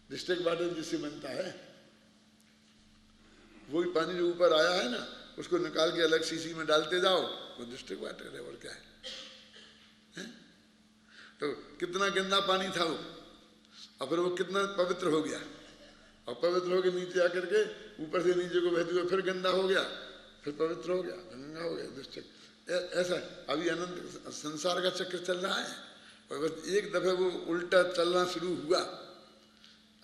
डिस्ट्रिक्ट वाटर जिससे बनता है, वही पानी जो ऊपर आया है ना, उसको निकाल के अलग सीसी में डालते जाओ, वो डिस्ट्रिक्ट वाटर है। और क्या है? तो कितना गंदा पानी था वो, और फिर वो कितना पवित्र हो गया, और पवित्र हो के नीचे आकर के ऊपर से नीचे को बहते हुए फिर गंदा हो गया, फिर पवित्र हो गया, गंगा हो गया, दुष्चक्र। ऐसा अभी अनंत संसार का चक्र चल रहा है, और बस एक दफे वो उल्टा चलना शुरू हुआ।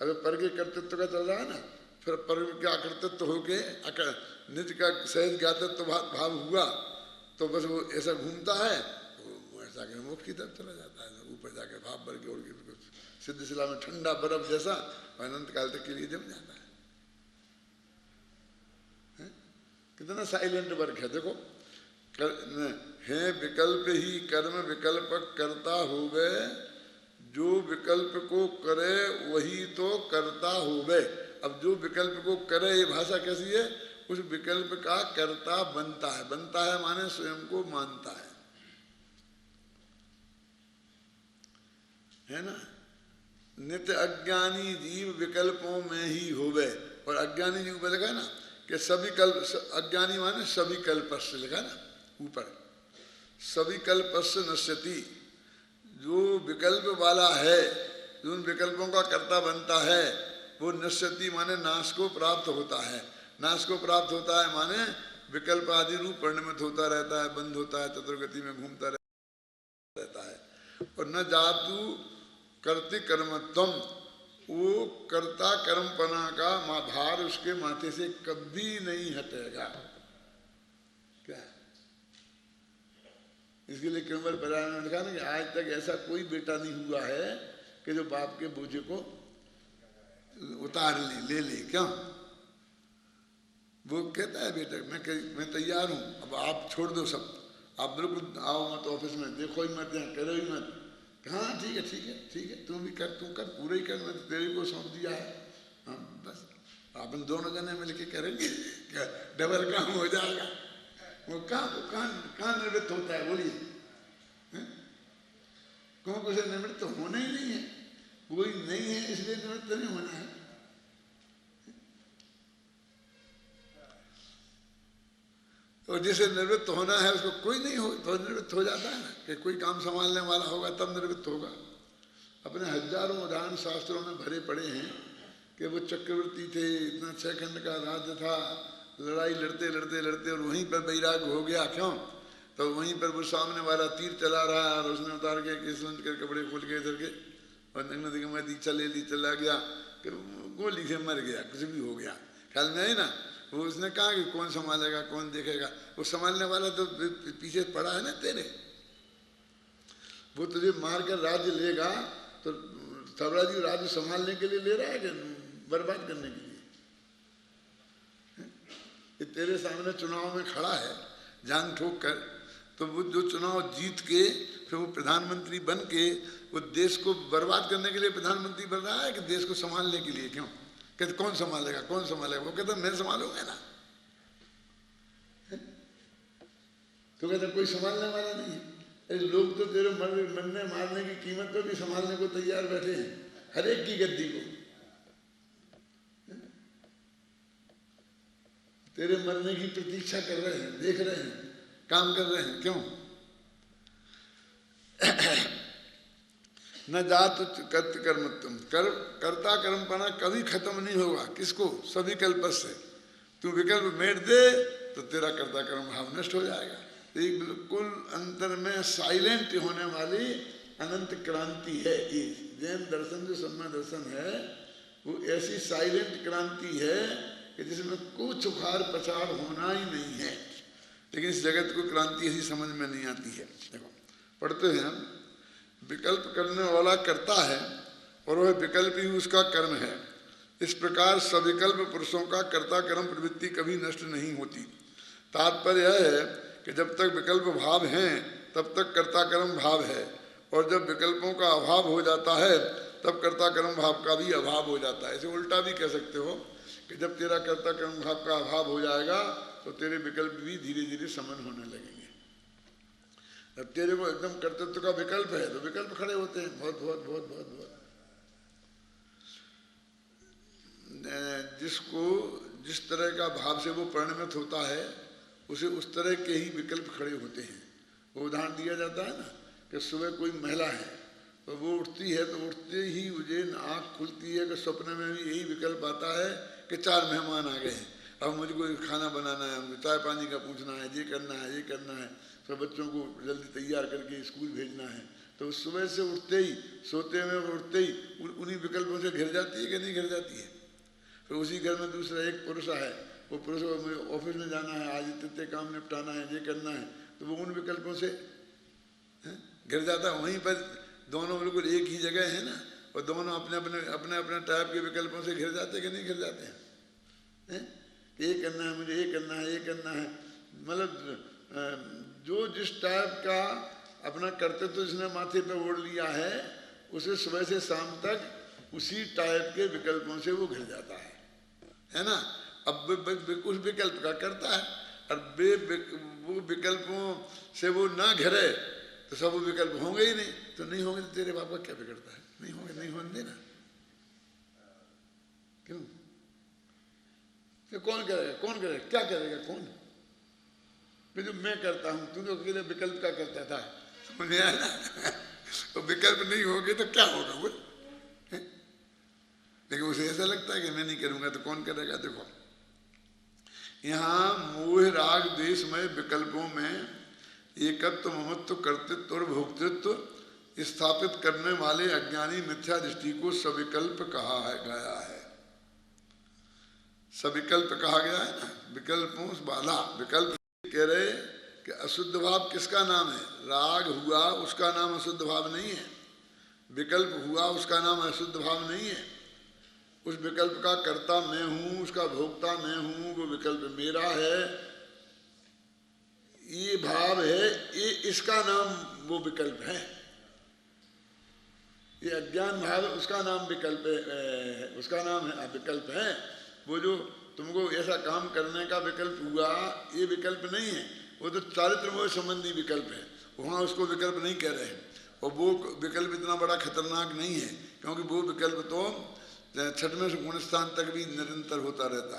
अगर पर के कर्तृत्व का चल रहा है ना, फिर पर का कर्तृत्व होके निज का सहज ज्ञातत्व भाव हुआ, तो बस वो ऐसा घूमता है, वो ऐसा के मोक्ष की तरफ चला जाता है, ऊपर जाके भाव भर के उड़ के सिद्ध शिला में ठंडा बर्फ जैसा अनंत काल तक के लिए जम जाता है। कितना साइलेंट वर्क है देखो। है विकल्प ही कर्म विकल्प करता होवे, जो विकल्प को करे वही तो करता होवे। अब जो विकल्प को करे, ये भाषा कैसी है, उस विकल्प का कर्ता बनता है। बनता है माने स्वयं को मानता है ना। नित्य अज्ञानी जीव विकल्पों में ही होवे, और अज्ञानी जीव पर लिखा है ना कि सभी कल्प, अज्ञानी माने सभी कल्पस्य लिखा है ना ऊपर, सभी कल्पस्य नश्यति। जो विकल्प वाला है, जो उन विकल्पों का कर्ता बनता है, वो नश्यति माने नाश को प्राप्त होता है। नाश को प्राप्त होता है माने विकल्प आदि रूप परिणमित होता रहता है, बंद होता है, चतुर्गति में घूमता रहता है। और न जातु कर्ति कर्मत्वम, वो कर्ता कर्मपना का भार उसके माथे से कभी नहीं हटेगा। क्या इसके लिए कृमल परिवार ने लिखा ना कि आज तक ऐसा कोई बेटा नहीं हुआ है कि जो बाप के बोझे को उतार ले ले। क्यों? वो कहता है बेटा मैं तैयार हूँ, अब आप छोड़ दो सब, आप बिल्कुल आओ मत ऑफिस में, देखो ही मत, यहाँ करो ही मत। हाँ ठीक है ठीक है ठीक है, तुम भी कर, तू कर, पूरा ही कर, मैं तो तेरे को सौंप दिया है। हाँ बस अपन दोनों जने मिलके करेंगे, क्या डबल काम हो जाएगा। वो कहाँ निवृत्त होता है बोलिए? क्योंकि उसे निवृत्त तो होना ही नहीं है, कोई नहीं है इसलिए निवृत्त नहीं होना है। और जिसे निवृत्त होना है उसको कोई नहीं हो तो निवृत्त हो जाता है ना, कि कोई काम संभालने वाला होगा तब निवृत्त होगा। अपने हजारों उदाहरण शास्त्रों में भरे पड़े हैं कि वो चक्रवर्ती थे, इतना 6 खंड का राज्य था, लड़ाई लड़ते लड़ते लड़ते और वहीं पर वैराग्य हो गया। क्यों? तो वहीं पर वो सामने वाला तीर चला रहा है और उसने उतार के केसलंज कर कपड़े खोल के इधर के और नदी में दीक्षा ले ली, चला गया कि गोली से मर गया, कुछ भी हो गया। ख्याल में है ना? वो उसने कहा कि कौन संभालेगा, कौन देखेगा? वो संभालने वाला तो पीछे पड़ा है ना तेरे, वो तुझे मार कर राज्य लेगा तो सबराजी राज्य संभालने के लिए ले रहा है कि बर्बाद करने के लिए? ये तेरे सामने चुनाव में खड़ा है जान ठोक कर, तो वो जो चुनाव जीत के फिर वो प्रधानमंत्री बन के वो देश को बर्बाद करने के लिए प्रधानमंत्री बन रहा है कि देश को संभालने के लिए? क्यों? कहते कौन संभालेगा, कौन संभालेगा? वो कहता मैं संभालूंगा ना। तो कहता कोई संभालने वाला नहीं है। लोग तो तेरे मरने मारने की कीमत पर भी संभालने को तैयार बैठे हैं, हर एक की गद्दी को। तेरे मरने की प्रतीक्षा कर रहे हैं, देख रहे हैं, काम कर रहे हैं। क्यों? न जात कर्त कर्मत्वम, कर्ता कर्मपना कभी खत्म नहीं होगा। किसको? सभी कल्प से। तू विकल्प मेट दे तो तेरा कर्ता कर्म भाव नष्ट हो जाएगा। एक बिल्कुल अंतर में साइलेंट होने वाली अनंत क्रांति है। ये जैन दर्शन जो सम्य दर्शन है वो ऐसी साइलेंट क्रांति है कि जिसमें कुछ उखाड़ पछाड़ होना ही नहीं है। लेकिन इस जगत को क्रांति ऐसी समझ में नहीं आती है। देखो पढ़ते हैं हम, विकल्प करने वाला करता है और वह विकल्प ही उसका कर्म है। इस प्रकार सविकल्प पुरुषों का कर्ता कर्म प्रवृत्ति कभी नष्ट नहीं होती। तात्पर्य यह है कि जब तक विकल्प भाव हैं तब तक कर्ता कर्म भाव है, और जब विकल्पों का अभाव हो जाता है तब कर्ता कर्म भाव का भी अभाव हो जाता है। इसे उल्टा भी कह सकते हो कि जब तेरा कर्ता कर्म भाव का अभाव हो जाएगा तो तेरे विकल्प भी धीरे धीरे समन होने लगेंगे। जब तेरे को एकदम कर्तृत्व का विकल्प है तो विकल्प खड़े होते हैं, बहुत बहुत बहुत बहुत बहुत। जिसको जिस तरह का भाव से वो परिणमित होता है उसे उस तरह के ही विकल्प खड़े होते हैं। वो उदाहरण दिया जाता है ना कि सुबह कोई महिला है तो वो उठती है तो उठते ही उज्जैन आँख खुलती है कि सपने में भी यही विकल्प आता है कि 4 मेहमान आ गए हैं, अब मुझको खाना बनाना है, मुझे चाय पानी का पूछना है, ये करना है, ये करना है, सब बच्चों को जल्दी तैयार करके स्कूल भेजना है। तो सुबह से उठते ही, सोते में उठते ही उन्हीं विकल्पों से घिर जाती है कि नहीं घिर जाती है। फिर उसी घर में दूसरा एक पुरुष है, वो पुरुष मुझे ऑफिस में जाना है, आज इतने काम निपटाना है, ये करना है, तो वो उन विकल्पों से घिर जाता है। वहीं पर दोनों बिल्कुल एक ही जगह है ना, और दोनों अपने अपने अपने अपने टाइप के विकल्पों से घिर जाते हैं कि नहीं घिर जाते हैं? ये करना है मुझे, ये करना है, ये करना है, मतलब जो जिस टाइप का अपना कर्तव्य तो जिसने माथे पे ओढ़ लिया है, उसे सुबह से शाम तक उसी टाइप के विकल्पों से वो घिर जाता है ना। अब उस विकल्प का करता है, और वो विकल्पों से वो ना घिरे तो सब वो विकल्प होंगे ही नहीं, तो नहीं होंगे तो तेरे बाप का क्या बिगड़ता है? नहीं होंगे, नहीं होने देना। क्यों? तो कौन करेगा, कौन करेगा, क्या करेगा कौन? फिर जो मैं करता हूं, तू तो अकेले विकल्प का करता था, समझ में आया ना? तो विकल्प नहीं होगे तो क्या होगा वो? लेकिन उसे ऐसा लगता है कि मैं नहीं करूंगा तो कौन करेगा। देखो यहाँ मोह राग देशमय विकल्पों में एकत्व, ममत्व, कर्तृत्व और भोक्तृत्व स्थापित करने वाले अज्ञानी मिथ्या दृष्टि को सविकल्प कहा है गया है। सविकल्प कहा गया है ना, विकल्पों वाला। विकल्प कह रहे कि अशुद्ध भाव किसका नाम है? राग हुआ उसका नाम अशुद्ध भाव नहीं है, विकल्प हुआ उसका नाम अशुद्ध भाव नहीं है। उस विकल्प का कर्ता मैं हूं, उसका भोक्ता मैं हूं, वो विकल्प मेरा है, ये भाव है, ये इसका नाम वो विकल्प है। ये अज्ञान भाव उसका नाम विकल्प है, उसका नाम है विकल्प है। वो जो तुमको ऐसा काम करने का विकल्प हुआ, ये विकल्प नहीं है, वो तो चारित्रमय संबंधी विकल्प है, वहाँ उसको विकल्प नहीं कह रहे हैं। और वो विकल्प इतना बड़ा खतरनाक नहीं है, क्योंकि वो विकल्प तो 6वें से गुण स्थान तक भी निरंतर होता रहता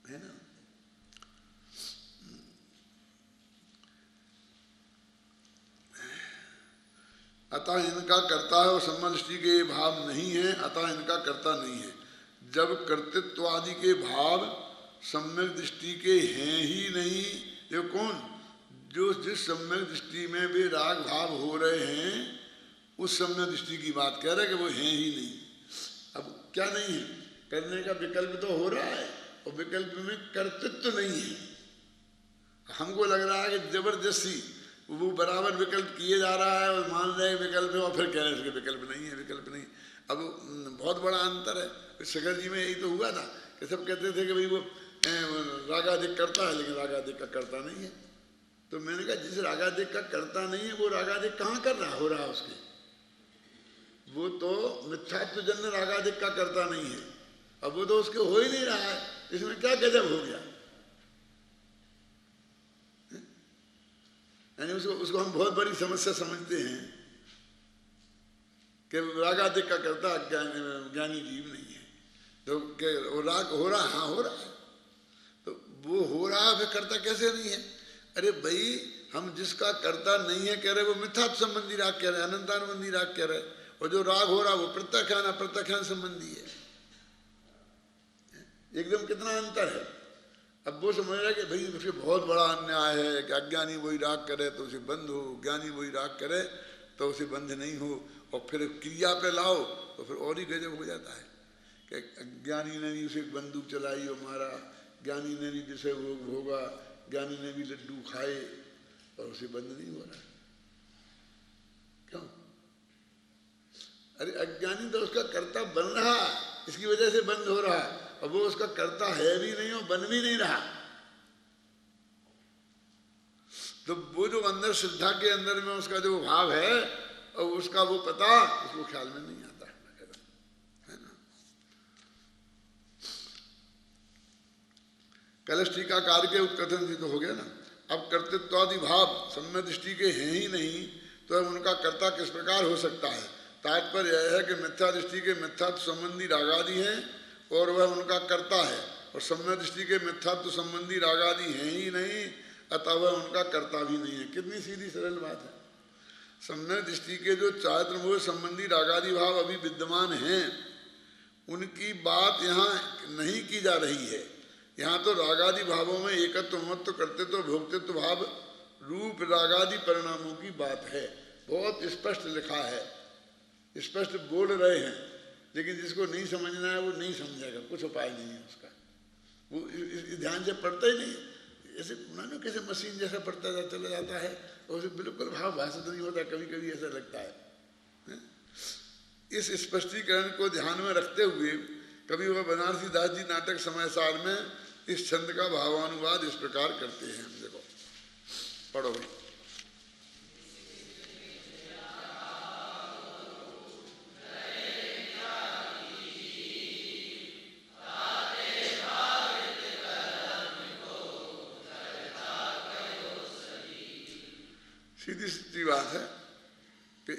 है ना। अतः इनका कर्ता है और सम्मदृष्टि के भाव नहीं है, अतः इनका कर्ता नहीं है। जब कर्तृत्व आदि के भाव सम्यक दृष्टि के हैं ही नहीं, ये कौन? जो जिस सम्यक दृष्टि में वे राग भाव हो रहे हैं, उस सम्यक दृष्टि की बात कह रहे हैं कि वो हैं ही नहीं। अब क्या नहीं है? करने का विकल्प तो हो रहा है, और विकल्प में कर्तृत्व नहीं है। हमको लग रहा है कि जबरदस्ती वो बराबर विकल्प किए जा रहा है, और मान रहे हैं विकल्प है, और फिर कह रहे हैं विकल्प नहीं है, विकल्प नहीं। अब बहुत बड़ा अंतर है। शिखर जी में यही तो हुआ था कि सब कहते थे कि भाई वो रागादिक करता है, लेकिन रागादिक का करता नहीं है। तो मैंने कहा जिस रागादिक का करता नहीं है, वो रागादिक कहाँ कर रहा हो रहा उसके? वो तो मिथ्यात्व जन्य रागादिक का करता नहीं है, अब वो तो उसके हो ही नहीं रहा है, इसमें क्या गजब हो गया? यानी उसको हम बहुत बड़ी समस्या समझते हैं कि रागादिक का करता ज्ञानी जीव नहीं है। तो वो राग हो रहा, हाँ हो रहा है, तो वो हो रहा है, फिर करता कैसे नहीं है? अरे भाई, हम जिसका करता नहीं है कह रहे, वो मिथ्यात्व संबंधी राग कह रहे, अनंतानुबंधी राग कह रहे, और जो राग हो रहा वो प्रत्याख्यान अप्रत्याख्यान संबंधी है। एकदम कितना अंतर है। अब वो समझ रहा है कि भाई उसके बहुत बड़ा अन्याय है कि अज्ञानी वही राग करे तो उसे बंद हो, ज्ञानी वही राग करे तो उसे बंद नहीं हो, और फिर क्रिया पे लाओ तो फिर और ही गजब हो जाता है कि अज्ञानी ने भी उसे बंदूक चलाई और मारा, ज्ञानी ने भी विषय भोग भोगा, ज्ञानी ने भी लड्डू खाए, और उसे बंद नहीं हो रहा। क्यों? अरे अज्ञानी तो उसका कर्ता बन रहा, इसकी वजह से बंद हो रहा, और वो उसका कर्ता है भी नहीं और बन भी नहीं रहा। तो वो जो अंदर श्रद्धा के अंदर में उसका जो भाव है, और उसका वो पता उसको ख्याल में नहीं आता है ना। कलश टीकाकार के उत्कथन से तो हो गया ना। अब कर्तृत्वादि भाव सम्यक दृष्टि के हैं ही नहीं, तो अब उनका कर्ता किस प्रकार हो सकता है? तात्पर्य यह है कि मिथ्या दृष्टि के मिथ्यात्व संबंधी रागादि हैं और वह उनका कर्ता है, और सम्यक दृष्टि के मिथ्यात्व संबंधी रागादि हैं ही नहीं, अतः वह उनका कर्ता भी नहीं है। कितनी सीधी सरल बात है। सम्यक दृष्टि के जो चारित्र मोह संबंधी रागादि भाव अभी विद्यमान हैं, उनकी बात यहाँ नहीं की जा रही है। यहाँ तो रागादि भावों में एकत्व मत्व कर्तृत्व भोक्तृत्व भाव रूप रागादि परिणामों की बात है। बहुत स्पष्ट लिखा है, स्पष्ट बोल रहे हैं, लेकिन जिसको नहीं समझना है वो नहीं समझेगा, कुछ उपाय नहीं है उसका। वो ध्यान से पढ़ता ही नहीं, ऐसे मानो कैसे मशीन जैसा पढ़ता चला जाता है और उसे बिल्कुल भाव भाषित नहीं होता, कभी कभी ऐसा लगता है। इस स्पष्टीकरण को ध्यान में रखते हुए कभी वह बनारसी दास जी नाटक समय सार में इस छंद का भावानुवाद इस प्रकार करते हैं। देखो पढ़ो भाई। सीधी सीधी बात है कि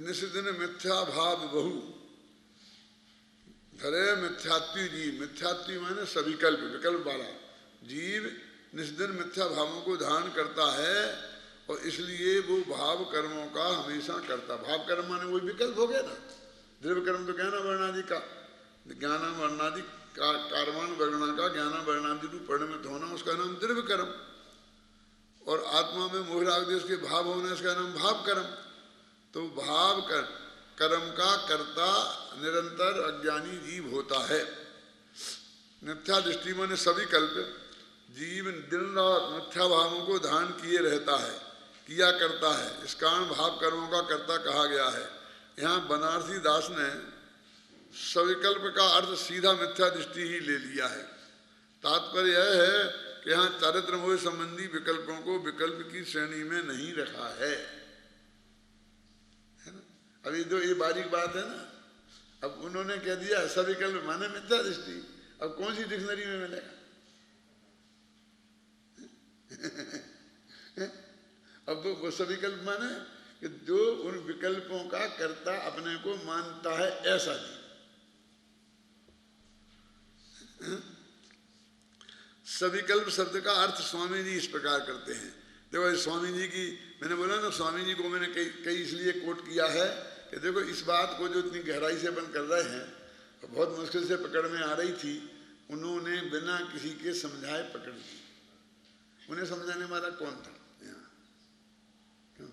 निस्दिन मिथ्या भाव बहु धरे मिथ्यात्वी जीव। मिथ्यात्वी माने सविकल्प, विकल्प वाला जीव निस्दिन मिथ्या भावों को धारण करता है और इसलिए वो भाव कर्मों का हमेशा करता। भाव कर्म माने वही विकल्प हो गया ना। द्रव्य कर्म तो ज्ञान वर्णादि का, ज्ञान वर्णादि कारवान वर्णा का ज्ञान वर्णादि रूप परिणमित होना, उसका नाम द्रव्य कर्म। और आत्मा में मोह राग द्वेष के भाव होने, इसका नाम भाव कर्म। तो भाव कर्म का कर्ता निरंतर अज्ञानी जीव होता है। मिथ्या दृष्टि माने सभी कल्प जीव दिन रात मिथ्या भावों को धारण किए रहता है, किया करता है, इस कारण भाव कर्मों का कर्ता कहा गया है। यहाँ बनारसी दास ने सविकल्प का अर्थ सीधा मिथ्या दृष्टि ही ले लिया है। तात्पर्य यह है कि यहाँ चारित्र मोह संबंधी विकल्पों को विकल्प की श्रेणी में नहीं रखा है ना। अभी तो ये बारीक बात है ना। अब उन्होंने कह दिया सविकल्प माने मिथ्या दृष्टि, अब कौन सी डिक्शनरी में मिलेगा? अब वो सविकल्प माने कि जो उन विकल्पों का कर्ता अपने को मानता है ऐसा जी। सविकल्प शब्द का अर्थ स्वामी जी इस प्रकार करते हैं। देखो स्वामी जी की, मैंने बोला ना स्वामी जी को मैंने कई इसलिए कोट किया है कि देखो इस बात को जो इतनी गहराई से अपन कर रहे हैं, बहुत मुश्किल से पकड़ में आ रही थी, उन्होंने बिना किसी के समझाए पकड़ ली। उन्हें समझाने वाला कौन था यहाँ? क्यों?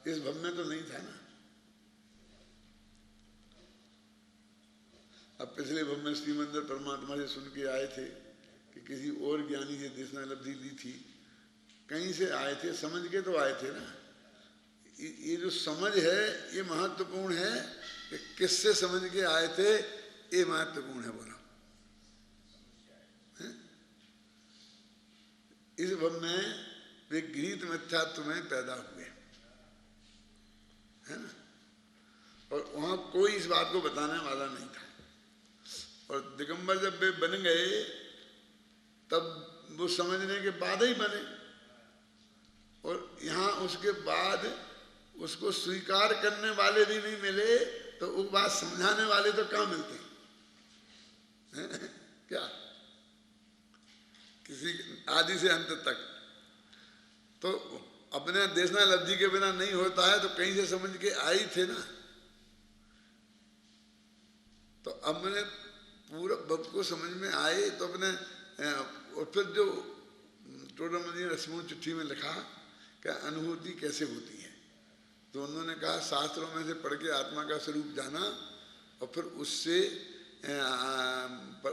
इस भव में तो नहीं था ना। अब पिछले भव में श्रीमंदिर परमात्मा से सुन के आए थे कि किसी और ज्ञानी से देशना लब्धि ली थी, कहीं से आए थे, समझ के तो आए थे ना। ये जो समझ है ये महत्वपूर्ण है कि किससे समझ के आए थे, ये महत्वपूर्ण है। बोला इस भव में वे गृहीत मिथ्यात्व में पैदा हुए है ना, और वहां कोई इस बात को बताने वाला नहीं था। और दिगंबर जब वे बन गए तब वो समझने के बाद ही बने, और यहाँ उसके बाद उसको स्वीकार करने वाले भी नहीं मिले, तो वो बात समझाने वाले तो कहाँ मिलते क्या? किसी आदि से अंत तक तो अपने देशना लब्धि के बिना नहीं होता है, तो कहीं से समझ के आई थे ना। तो अब मैंने पूरा भक्त को समझ में आए तो अपने, और फिर जो टोडरमल ने रस्मों चिट्ठी में लिखा कि अनुभूति कैसे होती है, तो उन्होंने कहा शास्त्रों में से पढ़ के आत्मा का स्वरूप जाना और फिर उससे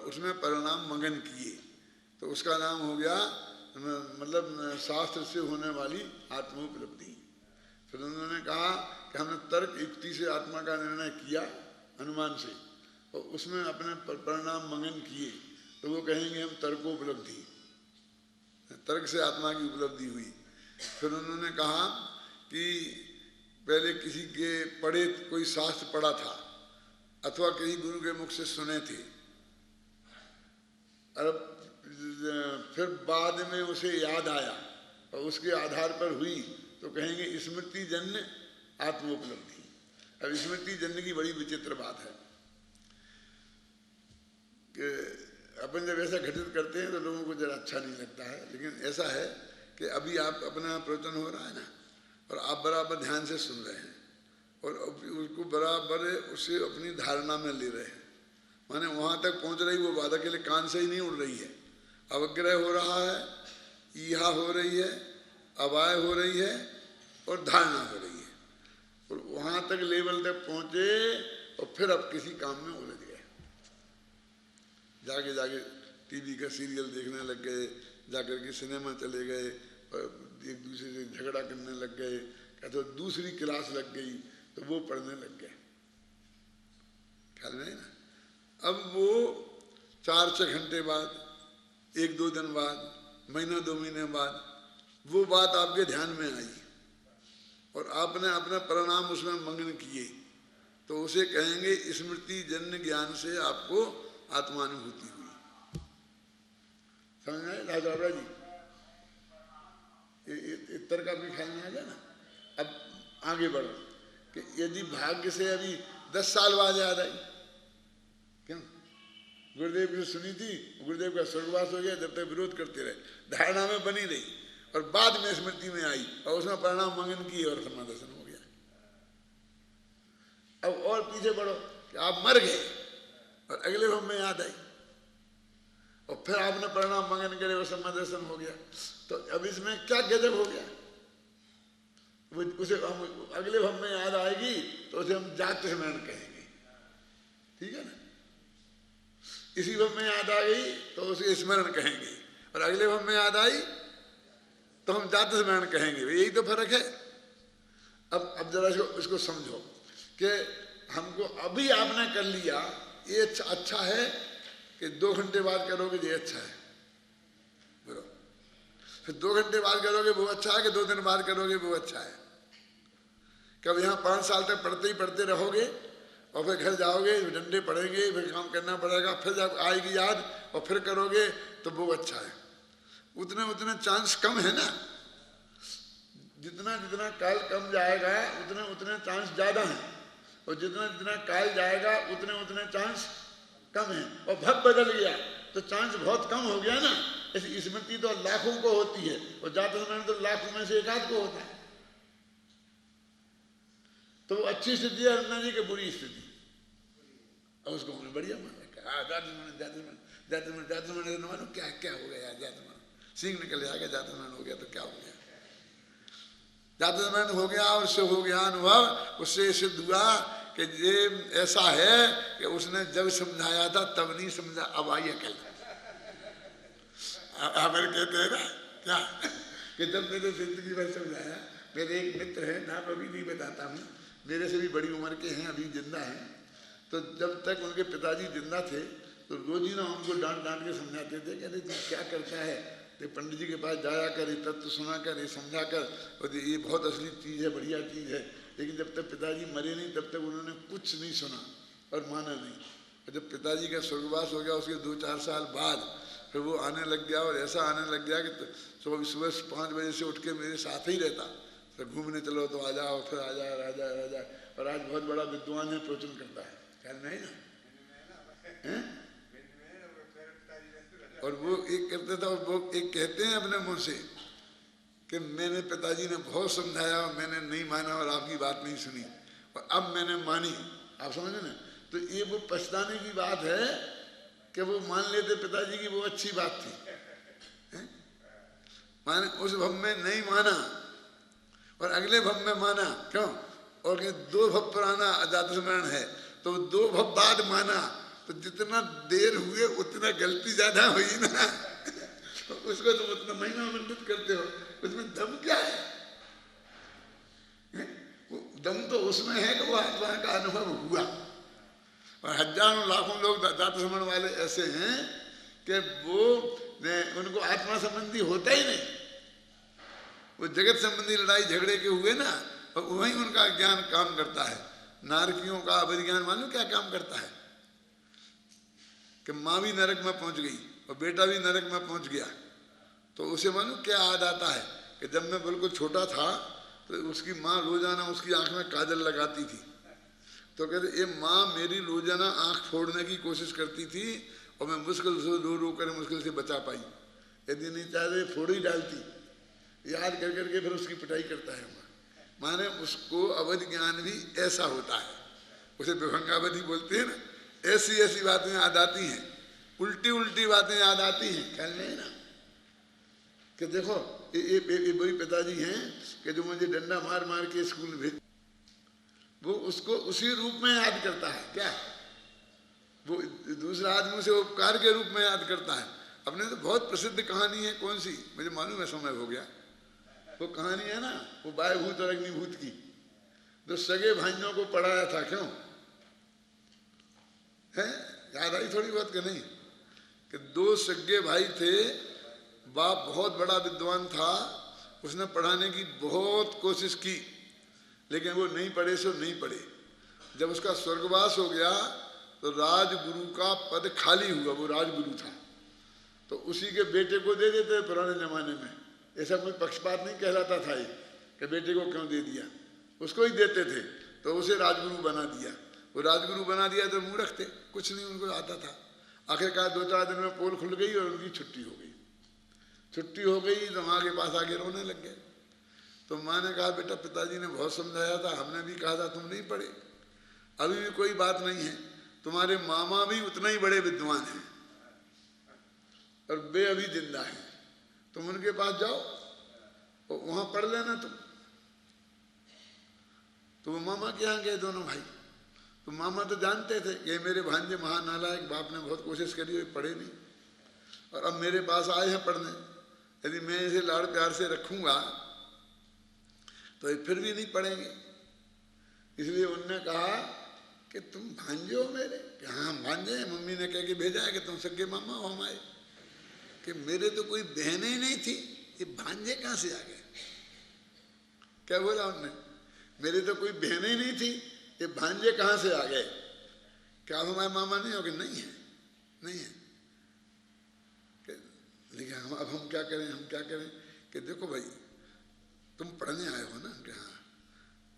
उसमें परिणाम मंगन किए, तो उसका नाम हो गया मतलब शास्त्र से होने वाली आत्मोपलब्धि। फिर उन्होंने कहा कि हमने तर्क युक्ति से आत्मा का निर्णय किया अनुमान से, और उसमें अपने परिणाम मंगन किए, तो वो कहेंगे हम तर्कोपलब्धि, तर्क से आत्मा की उपलब्धि हुई। फिर उन्होंने कहा कि पहले किसी के पढ़े कोई शास्त्र पढ़ा था अथवा किसी गुरु के मुख से सुने थे, और फिर बाद में उसे याद आया और उसके आधार पर हुई, तो कहेंगे स्मृति जन्य आत्मोपलब्धि। अब स्मृति जन्य की बड़ी विचित्र बात है कि अपन जब ऐसा घटित करते हैं तो लोगों को जरा अच्छा नहीं लगता है, लेकिन ऐसा है कि अभी आप अपना प्रवचन हो रहा है ना, और आप बराबर ध्यान से सुन रहे हैं और उसको बराबर उसे अपनी धारणा में ले रहे हैं। माने वहाँ तक पहुँच रही वो बात अकेले कान से ही नहीं उड़ रही है, अवग्रह हो रहा है, ईहा हो रही है, अवाय हो रही है और धारणा हो रही है। और वहाँ तक लेवल तक पहुँचे और फिर अब किसी काम में उलझ गए, जाके जाके टीवी का सीरियल देखने लग गए, जाकर के सिनेमा चले गए, एक दूसरे से झगड़ा करने लग गए, कहते दूसरी क्लास लग गई तो वो पढ़ने लग गए। ख्याल में ना। अब वो 4-6 घंटे बाद, 1-2 दिन बाद, महीना 2 महीने बाद वो बात आपके ध्यान में आई और आपने अपना परिणाम उसमें मंगन किए, तो उसे कहेंगे स्मृति जन्य ज्ञान से आपको आत्मानुभूति हुई। समझ आए राजा जी? इतर का भी ख्याल में आ गया ना। अब आगे बढ़ो कि यदि भाग्य से अभी 10 साल बाद याद आई, क्यों? गुरुदेव की सुनी थी, गुरुदेव का स्वर्गवास हो गया, जब तक विरोध करते रहे, धारणा में बनी रही और बाद में स्मृति में आई और उसमें परिणाम मंगन की और समादर्शन हो गया। अब और पीछे बढ़ो कि आप मर गए और अगले भव में याद आई और फिर आपने परिणाम मंगन करे और समादर्शन हो गया, तो अब इसमें क्या गजब हो गया? उसे हम अगले भव में याद आएगी तो उसे हम जात स्मरण कहेंगे, ठीक है ना। इसी भव में याद आ गई तो उसे स्मरण कहेंगे और अगले भव में याद आई तो हम जात स्मरण कहेंगे। यही तो फर्क है। अब जरा इसको समझो कि हमको अभी आपने कर लिया, ये अच्छा है कि 2 घंटे बाद करोगे ये अच्छा है? बोलो। फिर 2 घंटे बाद करोगे वो अच्छा है कि 2 दिन बाद करोगे वो अच्छा है? कब यहाँ 5 साल तक पढ़ते ही पढ़ते रहोगे और फिर घर जाओगे, डंडे पड़ेंगे, फिर काम करना पड़ेगा, फिर जब आएगी याद और फिर करोगे तो वो अच्छा है। उतने चांस कम है ना। जितना जितना काल कम जाएगा उतने चांस ज्यादा हैं और जितना काल जाएगा उतने चांस कम है। और भव बदल गया तो चांस बहुत कम हो गया ना। ऐसी स्मृति तो लाखों को होती है और जात स्मरण तो लाखों में से 1-8 को होता है। तो वो अच्छी स्थिति है अन्ना जी की बुरी स्थिति, और उसको हमने बढ़िया माना। जात स्मरण मानो क्या क्या हो गया यार, जात स्मरण सिंह निकल जाएगा, जात स्मरण हो गया तो क्या हो गया? जात स्मरण हो गया और उससे हो गया अनुभव, उससे सिद्ध हुआ कि ये ऐसा है कि उसने जब समझाया था तब नहीं समझा, अब आई अकल। हमारे कहते हैं ना क्या कि जब मैंने जिंदगी भर समझाया। मेरे एक मित्र है, नाम अभी नहीं बताता हूँ, मेरे से भी बड़ी उम्र के हैं, अभी जिंदा हैं। तो जब तक उनके पिताजी जिंदा थे तो रोज ही ना उनको डांट के समझाते थे, कहते तू क्या करता है, तो पंडित जी के पास जाया कर, ये तत्व सुना कर, ये समझा कर, और ये बहुत असली चीज़ है, बढ़िया चीज़ है। लेकिन जब तक पिताजी मरे नहीं तब तक उन्होंने कुछ नहीं सुना और माना नहीं। और जब पिताजी का स्वर्गवास हो गया उसके 2-4 साल बाद फिर वो आने लग गया, और ऐसा आने लग गया कि सुबह 5 बजे से उठ के मेरे साथ ही रहता। तो घूमने चलो तो आ जाओ, फिर आ जाए, राजा। और आज बहुत बड़ा विद्वान है, प्रवचन करता है, ख्याल नहीं ना है? और वो एक करते था और वो एक कहते हैं अपने मुंह से कि मैंने पिताजी ने बहुत समझाया और मैंने नहीं माना और आपकी बात नहीं सुनी और अब मैंने मानी। आप समझे ना? तो ये वो पछताने की बात है कि वो मान लेते पिताजी की, वो अच्छी बात थी। माने उस भव में नहीं माना और अगले भव में माना, क्यों? और 2 भव पुराना जात स्मरण है तो 2 भव बाद माना, तो जितना देर हुए उतना गलती ज्यादा हुई ना। उसको तुम उतना महिमा मंडित करते हो, उसमें दम क्या है? दम तो उसमें है कि वो आत्मा का अनुभव हुआ। और हजारों लाखों लोग जात स्मरण वाले ऐसे हैं कि वो उनको आत्मा संबंधी होता ही नहीं, वो जगत संबंधी लड़ाई झगड़े के हुए ना, और वहीं उनका ज्ञान काम करता है। नारकियों का अभिज्ञान मालूम क्या काम करता है कि माँ भी नरक में पहुंच गई और बेटा भी नरक में पहुंच गया, तो उसे मालूम क्या याद आता है कि जब मैं बिल्कुल छोटा था तो उसकी माँ रोजाना उसकी आंख में काजल लगाती थी। तो कहते ये माँ मेरी रोजाना आंख फोड़ने की कोशिश करती थी और मैं मुश्किल से रो कर मुश्किल से बचा पाई। यदि नहीं चाहते फोड़ ही डालती। याद कर करके फिर उसकी पिटाई करता है वहाँ। माने उसको अवधि ज्ञान भी ऐसा होता है, उसे विभंगावधि बोलते हैं ना। ऐसी ऐसी बातें याद आती हैं, उल्टी उल्टी बातें याद आती हैं। ख्याल नहीं ना कि देखो ये वही पिताजी हैं कि जो मुझे डंडा मार मार के स्कूल में भेज, वो उसको उसी रूप में याद करता है। क्या वो दूसरा आदमी उसे उपकार के रूप में याद करता है। अपने तो बहुत प्रसिद्ध कहानी है, कौन सी मुझे मालूम है, समय हो गया। वो कहानी है ना, वो वायुभूत और अग्निभूत की, जो सगे भाइयों को पढ़ाया था। क्यों है, याद आई थोड़ी बहुत कि नहीं? कि दो सगे भाई थे, बाप बहुत बड़ा विद्वान था, उसने पढ़ाने की बहुत कोशिश की, लेकिन वो नहीं पढ़े सो नहीं पढ़े। जब उसका स्वर्गवास हो गया तो राजगुरु का पद खाली हुआ, वो राजगुरु था, तो उसी के बेटे को दे देते पुराने जमाने में। ऐसा कोई पक्षपात नहीं कहलाता था ये कि बेटे को क्यों दे दिया, उसको ही देते थे। तो उसे राजगुरु बना दिया। वो राजगुरु बना दिया तो मूर्ख थे, कुछ नहीं उनको आता था। आखिरकार 2-4 दिन में पोल खुल गई और उनकी छुट्टी हो गई। छुट्टी हो गई तो माँ के पास आके रोने लग गए। तो माँ ने कहा, बेटा पिताजी ने बहुत समझाया था, हमने भी कहा था, तुम नहीं पढ़े। अभी भी कोई बात नहीं है, तुम्हारे मामा भी उतना ही बड़े विद्वान हैं और वे अभी जिंदा हैं, तुम उनके पास जाओ और वहां पढ़ लेना तुम। तो वो मामा के यहाँ गए दोनों भाई। तो मामा तो जानते थे कि मेरे भांजे महानालायक, बाप ने बहुत कोशिश करी, वो पढ़े नहीं, और अब मेरे पास आए हैं पढ़ने। यदि मैं इसे लाड़ प्यार से रखूंगा तो ये फिर भी नहीं पढ़ेंगे। इसलिए उनने कहा कि तुम भांजे हो मेरे? कि हाँ हम भांजे हैं, मम्मी ने कह के भेजा है कि तुम सगे मामा हो हमारे। कि मेरे तो कोई बहन ही नहीं थी, ये भांजे कहाँ से आ गए? क्या बोला उनने? मेरे तो कोई बहन ही नहीं थी, ये भांजे कहाँ से आ गए? क्या आप हमारे मामा नहीं हो? कि नहीं है, नहीं है। लेकिन अब हम क्या करें, हम क्या करें? कि देखो भाई, तुम पढ़ने आए हो ना? कि हाँ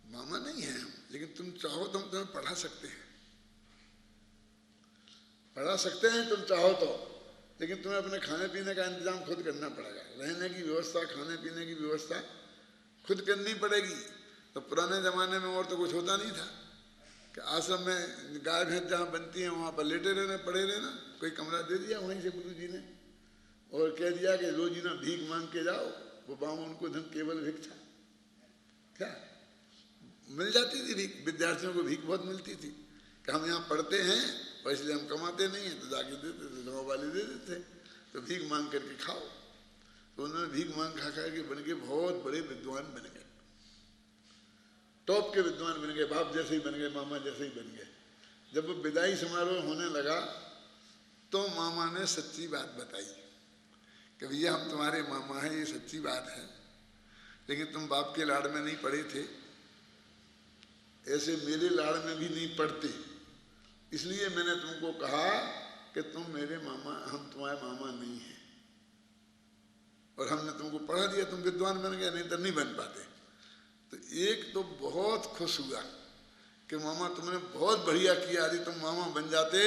मामा नहीं है हम, लेकिन तुम चाहो तो हम तुम्हें पढ़ा सकते हैं, पढ़ा सकते हैं तुम चाहो तो, लेकिन तुम्हें अपने खाने पीने का इंतजाम खुद करना पड़ेगा। रहने की व्यवस्था, खाने पीने की व्यवस्था खुद करनी पड़ेगी। तो पुराने ज़माने में और तो कुछ होता नहीं था कि आश्रम में गाय भैंस जहाँ बनती हैं वहाँ पर लेटे रहना, पड़े रहना। कोई कमरा दे दिया वहीं से गुरु जी ने और कह दिया कि रोज ना भीख मांग के जाओ। वो बामन को धन केवल भिक्षा, क्या मिल जाती थी भीख, विद्यार्थियों को भीख बहुत मिलती थी कि हम यहाँ पढ़ते हैं और इसलिए हम कमाते नहीं हैं, तो जाके देते थे, गाँव वाले दे देते, तो भीख मांग करके खाओ। तो उन्होंने भीख मांग खा खा के बन के बहुत बड़े विद्वान बन गए, टॉप के विद्वान बन गए, बाप जैसे ही बन गए, मामा जैसे ही बन गए। जब वो विदाई समारोह होने लगा तो मामा ने सच्ची बात बताई कि भैया हम तुम्हारे मामा हैं, ये सच्ची बात है, लेकिन तुम बाप के लाड़ में नहीं पढ़े थे, ऐसे मेरे लाड़ में भी नहीं पढ़ते, इसलिए मैंने तुमको कहा कि तुम मेरे मामा, हम तुम्हारे मामा नहीं हैं, और हमने तुमको पढ़ा दिया, तुम विद्वान बन गए, नहीं तो नहीं बन पाते। तो एक तो बहुत खुश हुआ कि मामा तुमने बहुत बढ़िया किया, यदि तुम मामा बन जाते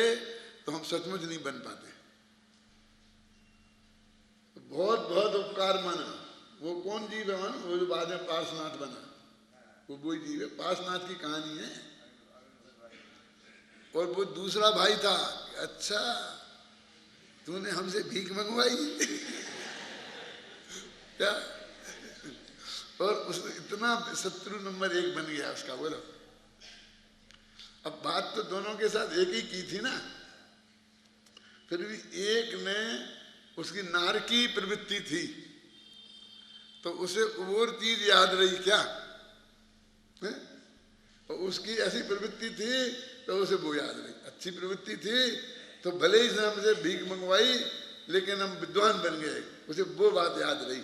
तो हम सचमुच नहीं बन पाते। तो बहुत बहुत उपकार माना। वो कौन जीव है मानो? वो जो बाद में पार्श्वनाथ बना, वो वही जीव है। पार्श्वनाथ की कहानी है। और वो दूसरा भाई था, अच्छा तूने हमसे भीख मंगवाई क्या? और उस इतना शत्रु नंबर 1 बन गया उसका। बोलो, अब बात तो दोनों के साथ एक ही की थी ना, फिर भी एक ने, उसकी नारकी प्रवृत्ति थी तो उसे और चीज याद रही क्या है? और उसकी ऐसी प्रवृत्ति थी तो उसे वो याद रही। अच्छी प्रवृत्ति थी तो भले ही हमसे भीख मंगवाई लेकिन हम विद्वान बन गए, उसे वो बात याद रही।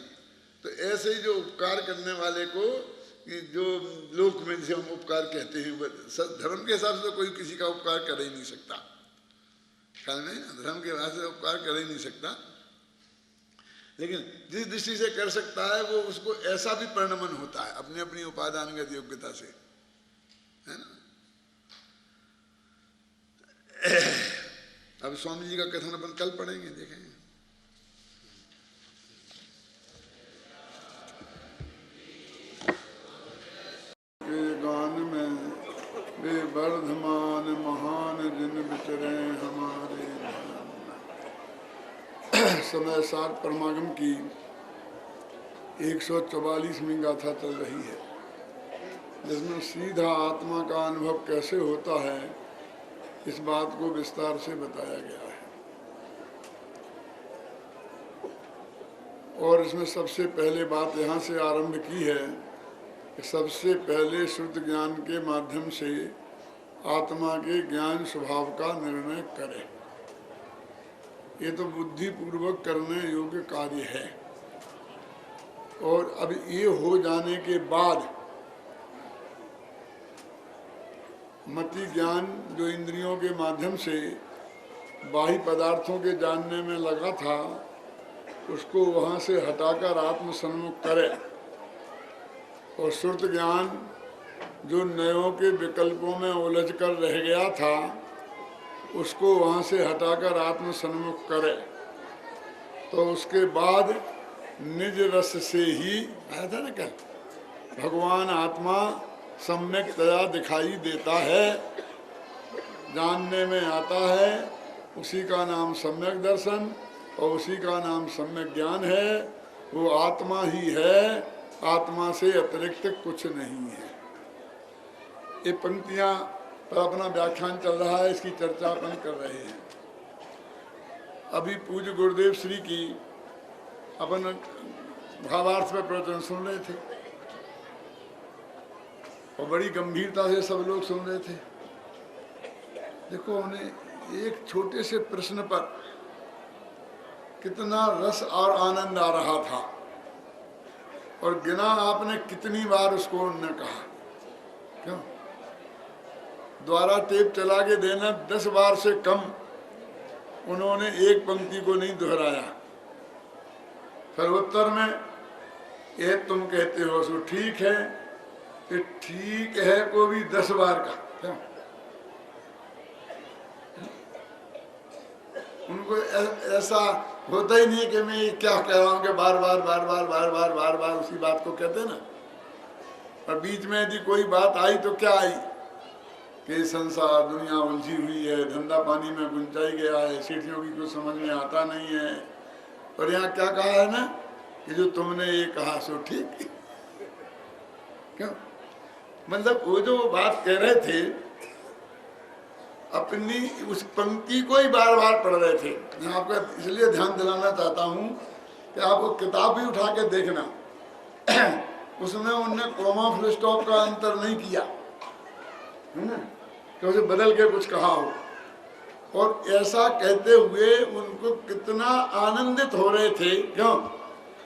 तो ऐसे ही जो उपकार करने वाले को, जो लोक में जिसे हम उपकार कहते हैं, धर्म के हिसाब से तो कोई किसी का उपकार कर ही नहीं सकता, ख्याल नहीं ना, धर्म के हिसाब से उपकार कर ही नहीं सकता, लेकिन जिस दृष्टि से कर सकता है वो उसको ऐसा भी परिणमन होता है अपनी अपनी उपादानगत योग्यता से, है ना। अब स्वामी जी का कथन अपन कल पढ़ेंगे, देखेंगे। समय सार परमागम की 144वीं गाथा चल रही है, जिसमें सीधा आत्मा का अनुभव कैसे होता है इस बात को विस्तार से बताया गया है। और इसमें सबसे पहले बात यहाँ से आरंभ की है कि सबसे पहले शुद्ध ज्ञान के माध्यम से आत्मा के ज्ञान स्वभाव का निर्णय करें। ये तो बुद्धिपूर्वक करने योग्य कार्य है। और अब ये हो जाने के बाद मति ज्ञान जो इंद्रियों के माध्यम से बाह्य पदार्थों के जानने में लगा था, उसको वहाँ से हटाकर आत्म सन्मुख करे। और श्रुत ज्ञान जो नयों के विकल्पों में उलझ कर रह गया था, उसको वहाँ से हटाकर आत्म सन्मुख करे। तो उसके बाद निज रस से ही आया था ना कल, भगवान आत्मा सम्यक तया दिखाई देता है, जानने में आता है। उसी का नाम सम्यक दर्शन और उसी का नाम सम्यक ज्ञान है। वो आत्मा ही है, आत्मा से अतिरिक्त कुछ नहीं है। ये पंक्तियां पर अपना व्याख्यान चल रहा है, इसकी चर्चा अपन कर रहे हैं। अभी पूज्य गुरुदेव श्री की अपन भावार्थ में प्रवचन सुन रहे थे और बड़ी गंभीरता से सब लोग सुन रहे थे। देखो, उन्हें एक छोटे से प्रश्न पर कितना रस और आनंद आ रहा था, और गिना आपने कितनी बार उसको उन्होंने कहा। क्यों? द्वारा टेप चला के देना 10 बार से कम उन्होंने एक पंक्ति को नहीं दोहराया। फिर उत्तर में ये तुम कहते हो सो ठीक है, कि ठीक है को भी 10 बार का। क्या उनको ऐसा होता ही नहीं कि मैं क्या कह रहा हूँ कि बार बार बार बार बार बार बार बार उसी बात को कहते ना। और बीच में यदि कोई बात आई तो क्या आई कि संसार दुनिया उलझी हुई है, धंधा पानी में गुंजाई गया है, सीढ़ियों की कुछ समझ में आता नहीं है। और यहाँ क्या कहा है ना कि जो तुमने ये कहा सो ठीक। क्यों? मतलब वो जो बात कह रहे थे अपनी उस पंक्ति को ही बार बार पढ़ रहे थे। मैं आपका इसलिए ध्यान दिलाना चाहता हूँ कि आप वो किताब भी उठा के देखना, उसमें उनने कोमा फुल स्टॉप का अंतर नहीं किया है ना, कि उसे बदल के कुछ कहा हो। और ऐसा कहते हुए उनको कितना आनंदित हो रहे थे। क्यों?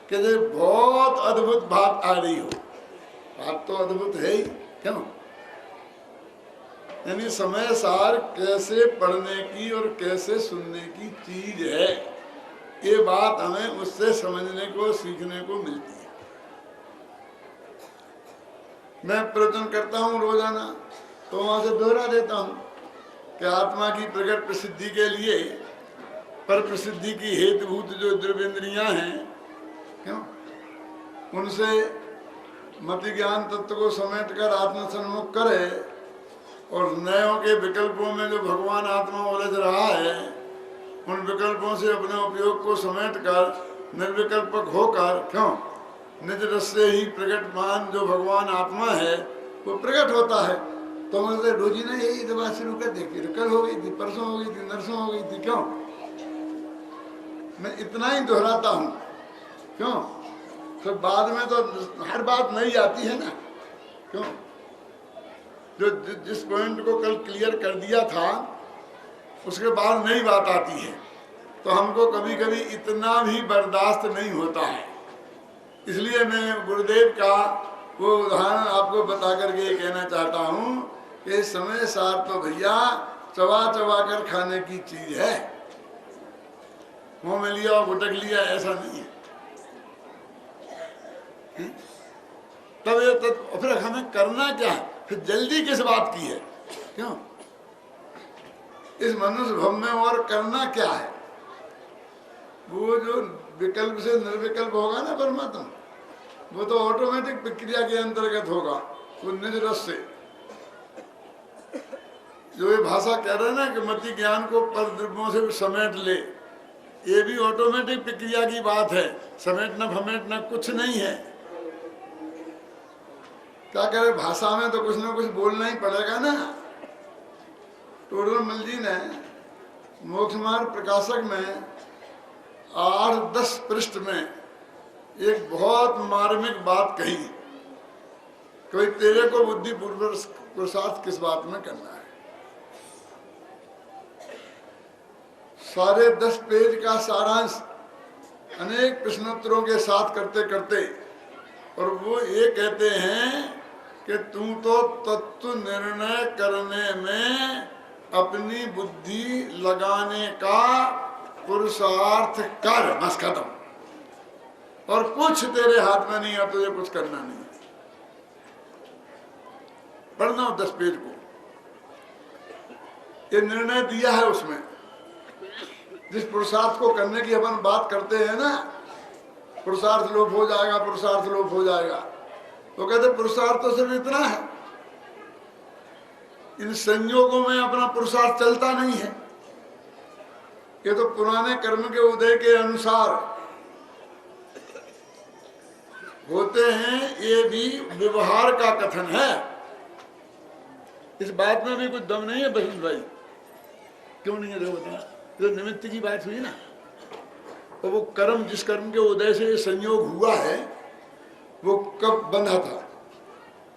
कि बहुत अद्भुत बात आ रही हो। बात तो अद्भुत है ही। क्यों? यानी समय सार कैसे पढ़ने की और कैसे सुनने की चीज है, ये बात हमें उससे समझने को सीखने को मिलती है। मैं प्रवचन करता हूँ रोजाना, तो वहां से दोहरा देता हूँ कि आत्मा की प्रकट प्रसिद्धि के लिए पर प्रसिद्धि की हेतुभूत जो द्रव्येंद्रियां हैं, क्यों, उनसे मति ज्ञान तत्व को समेट कर आत्म सन्मुख करे। और नयों के विकल्पों में जो भगवान आत्मा उलझ रहा है, उन विकल्पों से अपने उपयोग को समेट कर निर्विकल्पक होकर, क्यों, निज रस से ही प्रकटमान जो भगवान आत्मा है वो प्रकट होता है। तो मतलब रोजी ने यही दबा शुरू कर दी, कल हो गई थी, परसों हो गई थी, नरसों हो गई थी। क्यों? मैं इतना ही दोहराता हूँ। क्यों? फिर बाद में तो हर बात नहीं आती है ना। क्यों? जो जिस पॉइंट को कल क्लियर कर दिया था, उसके बाद नई बात आती है, तो हमको कभी कभी इतना भी बर्दाश्त नहीं होता है। इसलिए मैं गुरुदेव का वो उदाहरण आपको बता करके ये कहना चाहता हूँ कि समय सार तो भैया चबा चबा कर खाने की चीज है। मुंह में लिया और गुटक लिया ऐसा नहीं है। तब ये फिर हमें करना क्या है, फिर जल्दी किस बात की है? क्यों? इस मनुष्य भव में और करना क्या है? वो जो विकल्प से निर्विकल्प होगा ना परमात्मा, वो तो ऑटोमेटिक प्रक्रिया के अंतर्गत होगा। वो निज रस से जो ये भाषा कह रहे हैं ना कि मति ज्ञान को पर द्रव्यों से समेट ले, ये भी ऑटोमेटिक प्रक्रिया की बात है, समेटना फमेटना कुछ नहीं है। क्या करे, भाषा में तो कुछ ना कुछ बोलना ही पड़ेगा ना। टोडरमल जी ने मोक्ष मार्ग प्रकाशक में 8-10 पृष्ठ में एक बहुत मार्मिक बात कही, कोई तेरे को बुद्धि पुरुषार्थ किस बात में करना है। सारे 10 पेज का सारांश अनेक प्रश्नोत्तरों के साथ करते करते, और वो ये कहते हैं कि तू तो तत्व निर्णय करने में अपनी बुद्धि लगाने का पुरुषार्थ कर, बस खत्म, और कुछ तेरे हाथ में नहीं है, तुझे कुछ करना नहीं। पढ़ना हो 10 पेज को, ये निर्णय दिया है उसमें। जिस पुरुषार्थ को करने की अपन बात करते हैं ना, पुरुषार्थ लोप हो जाएगा, पुरुषार्थ लोप हो जाएगा, तो कहते पुरुषार्थ तो सिर्फ इतना है, इन संयोगों में अपना पुरुषार्थ चलता नहीं है। ये तो पुराने कर्म के उदय के अनुसार होते हैं, ये भी व्यवहार का कथन है। इस बात में भी कुछ दम नहीं है बसंत भाई? क्यों नहीं है, देखो बताना। जो निमित्त की बात हुई ना, तो वो कर्म, जिस कर्म के उदय से संयोग हुआ है, वो कब बंधा था?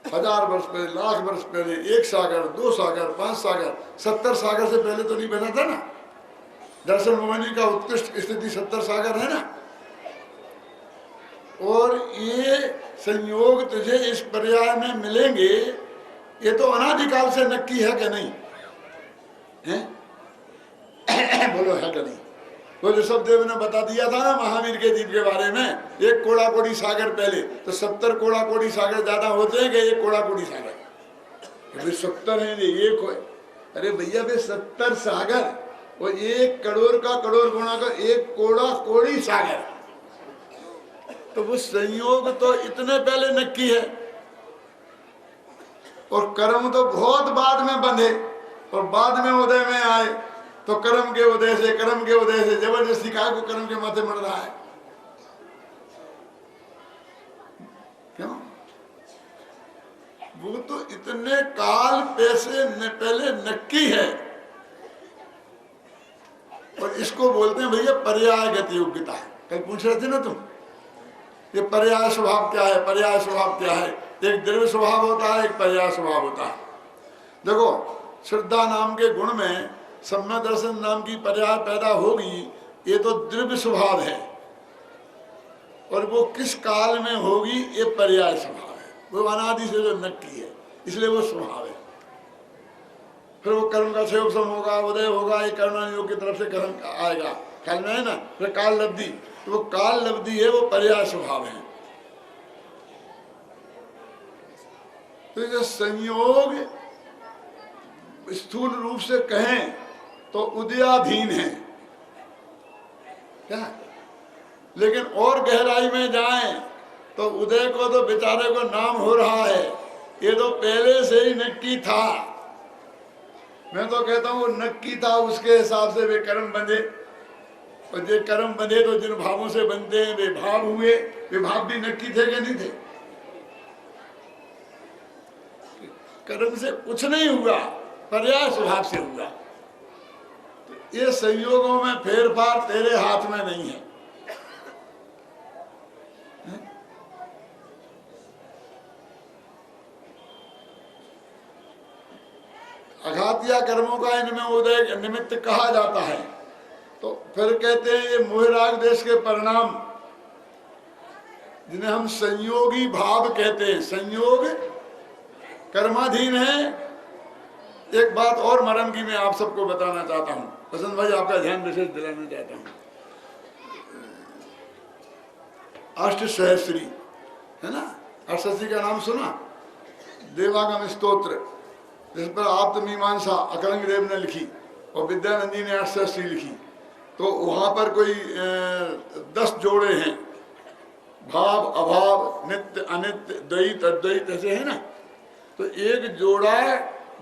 1000 वर्ष पहले, लाख वर्ष पहले, 1 सागर, 2 सागर, 5 सागर, 70 सागर से पहले तो नहीं बना था ना। दर्शन भवानी का उत्कृष्ट स्थिति 70 सागर है ना। और ये संयोग तुझे इस पर्याय में मिलेंगे, ये तो अनादिकाल से नक्की है कि नहीं है? बोलो है कि नहीं? वो जो सब देव ने बता दिया था ना महावीर के जीव के बारे में, 1 कोड़ा कोड़ी सागर पहले, तो 70 कोड़ा कोड़ी सागर ज्यादा होते हैं कि 1 कोड़ा कोड़ी सागर? 70 है, 1 हो। अरे भैया भाई 70 सागर और 1 करोड़ का करोड़ गुणा का 1 कोड़ा कोड़ी सागर, तो वो संयोग तो इतने पहले नक्की है। और कर्म तो बहुत बाद में बंधे और बाद में उदय में आए, तो कर्म के उदय से जबरदस्ती काय को कर्म के माथे मर रहा है? क्यों? वो तो इतने काल पहले नक्की है। और इसको बोलते हैं भैया पर्याय गति योग्यता। कल पूछ रहे थे ना तुम, ये पर्याय स्वभाव क्या है? पर्याय स्वभाव क्या है? एक द्रव्य स्वभाव होता है, एक पर्याय स्वभाव होता है। देखो, श्रद्धा नाम के गुण में सम्य दर्शन नाम की पर्याय पैदा होगी, ये तो द्रव्य स्वभाव है। और वो किस काल में होगी, ये पर्याय स्वभाव है। वो अनादि से जो नक्की है, इसलिए वो स्वभाव है। फिर वो कर्म का क्षयोपम होगा, उदय होगा, ये कर्मानुयोग की तरफ से कर्म आएगा। काल में है ना, फिर काल लब्धि, तो वो काल लब्धि है, वो पर्याय स्वभाव है। तो ये संयोग स्थूल रूप से कहें तो उदयाधीन है क्या? लेकिन और गहराई में जाएं तो उदय को तो बेचारे को नाम हो रहा है, ये तो पहले से ही नक्की था। मैं तो कहता हूँ नक्की था, उसके हिसाब से वे कर्म बंधे, और जो कर्म बंधे तो जिन भावों से बनते हैं वे भाव हुए। वे भाव भी नक्की थे कि नहीं थे? कर्म से कुछ नहीं हुआ, पर्याय स्वभाव से हुआ। तो ये संयोगों में फेरफार तेरे हाथ में नहीं है। अघातिया कर्मों का इनमें उदय निमित्त कहा जाता है। तो फिर कहते हैं ये मोहराग देश के परिणाम, जिन्हें हम संयोगी भाव कहते हैं। संयोग कर्माधीन है। एक बात और मरण की मैं आप सबको बताना चाहता हूं, पसंद भाई आपका ध्यान विशेष दिलाना चाहता हूं। अष्ट सहस्री है ना, अष्टसी का नाम सुना? देवागम स्तोत्र, जिस पर आत्मीमांसा अकलंग देव ने लिखी और विद्यानंदी ने अष्टसी लिखी। तो वहां पर कोई 10 जोड़े हैं, भाव अभाव, नित्य अनित्य, द्वैत अद्वैत, ऐसे है ना। तो एक जोड़ा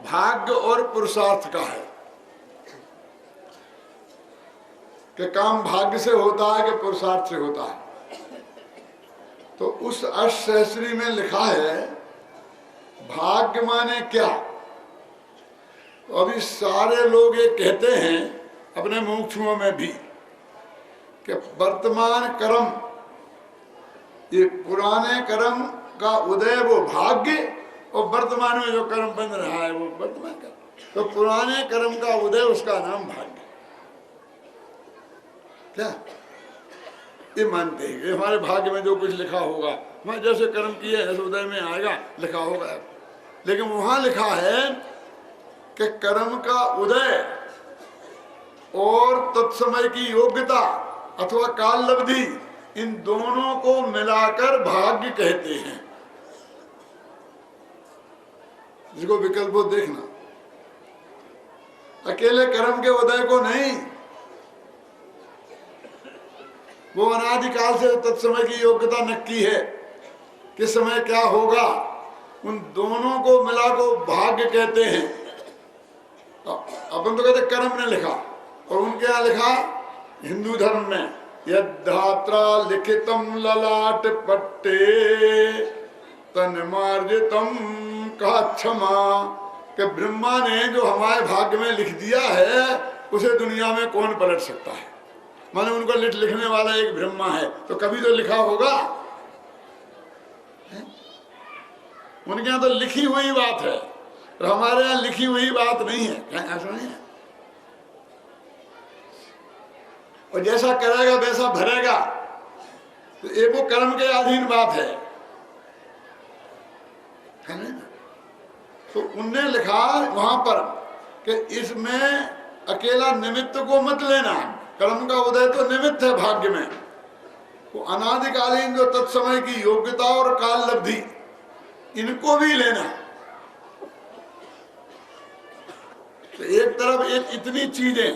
भाग्य और पुरुषार्थ का है। कि काम भाग्य से होता है कि पुरुषार्थ से होता है। तो उस अष्टसहस्त्री में लिखा है भाग्य माने क्या। तो अभी सारे लोग ये कहते हैं अपने मुमुक्षुओं में भी कि वर्तमान कर्म, ये पुराने कर्म का उदय वो भाग्य, और वर्तमान में जो कर्म बन रहा है वो वर्तमान कर्म। तो पुराने कर्म का उदय उसका नाम भाग्य। क्या ये मानते हैं कि हमारे भाग्य में जो कुछ लिखा होगा, हमारे जैसे कर्म किए ऐसे उदय में आएगा, लिखा होगा। लेकिन वहां लिखा है कि कर्म का उदय और तत्समय की योग्यता अथवा काल लब्धि, इन दोनों को मिलाकर भाग्य कहते हैं। जिसको विकल्प हो देखना, अकेले कर्म के उदय को नहीं, वो अनादिकाल से तत्समय की योग्यता नक्की है, किस समय क्या होगा, उन दोनों को मिला को भाग्य कहते हैं। अपन तो कहते कर्म ने लिखा, और उनके यहाँ लिखा हिंदू धर्म में यद्धात्रा लिखितम ललाट पट्टे तन्मार्जितम का क्षमा, कि ब्रह्मा ने जो हमारे भाग्य में लिख दिया है उसे दुनिया में कौन पलट सकता है। माने उनको लिखने वाला एक ब्रह्मा है, तो कभी तो लिखा होगा। उनके यहाँ तो लिखी हुई बात है, और हमारे यहाँ लिखी हुई बात नहीं है। ऐसा नहीं है। और जैसा करेगा वैसा भरेगा, तो ये वो कर्म के अधीन बात है ना। तो उनने लिखा वहां पर कि इसमें अकेला निमित्त को मत लेना, कर्म का उदय तो निमित्त है भाग्य में, वो अनादिकालीन जो तत्समय की योग्यता और काल लब्धि, इनको भी लेना। तो एक तरफ एक इतनी चीजें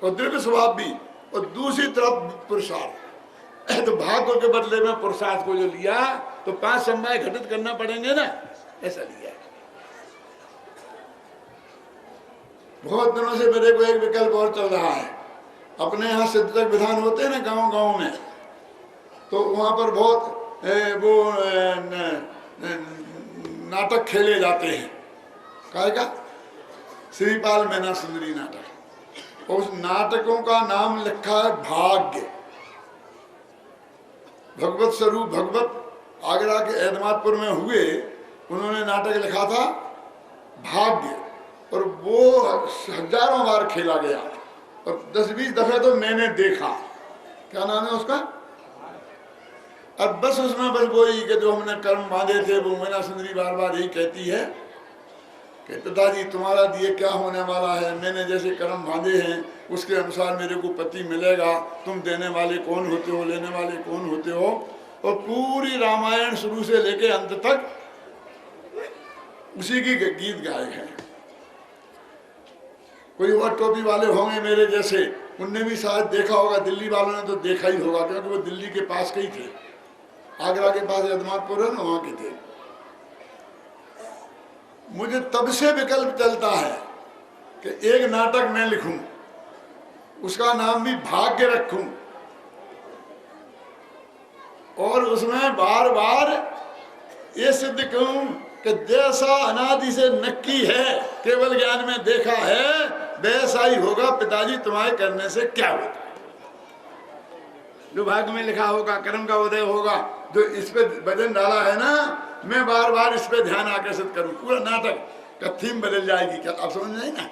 और द्रव्य स्वभाव भी, और दूसरी तरफ पुरुषार्थ। तो भाग्य के बदले में पुरुषार्थ को जो लिया, तो 5 समय घटित करना पड़ेंगे ना, ऐसा लिया। बहुत दिनों से मेरे को एक विकल्प और चल रहा है। अपने यहाँ सिद्धक विधान होते हैं ना गांव गांव में, तो वहां पर बहुत वो नाटक खेले जाते हैं। काय का श्रीपाल मैना सुंदरी नाटक, और उस नाटकों का नाम लिखा है भाग्य। भगवत स्वरूप भगवत आगरा के एदमादपुर में हुए, उन्होंने नाटक लिखा था भाग्य, और वो हजारों बार खेला गया, और 10-20 दफे तो मैंने देखा। क्या नाम है उसका? अब बस उसमें बस वही कि जो हमने कर्म बांधे थे, वो मैना सुंदरी बार बार यही कहती है कि पिताजी तुम्हारा दिए क्या होने वाला है, मैंने जैसे कर्म बांधे हैं उसके अनुसार मेरे को पति मिलेगा, तुम देने वाले कौन होते हो, लेने वाले कौन होते हो। और पूरी रामायण शुरू से लेके अंत तक उसी की गीत गाए हैं। कोई और टोपी वाले होंगे मेरे जैसे, उनने भी शायद देखा होगा, दिल्ली वालों ने तो देखा ही होगा, क्योंकि वो दिल्ली के पास के ही थे, आगरा के पास एदमादपुर है ना, वहां के थे। मुझे तब से विकल्प चलता है कि एक नाटक मैं लिखूं, उसका नाम भी भाग्य रखूं, और उसमें बार बार ये सिद्ध करूं कि जैसा अनादि से नक्की है, केवल ज्ञान में देखा है, वैसा ही होगा पिताजी तुम्हारे करने से क्या होता है। जो भाग्य में लिखा होगा, कर्म का उदय होगा, जो इस पे वजन डाला है ना, मैं बार बार इस पे ध्यान आकर्षित करूं, पूरा नाटक का थीम बदल जाएगी। क्या आप समझ रहे ना?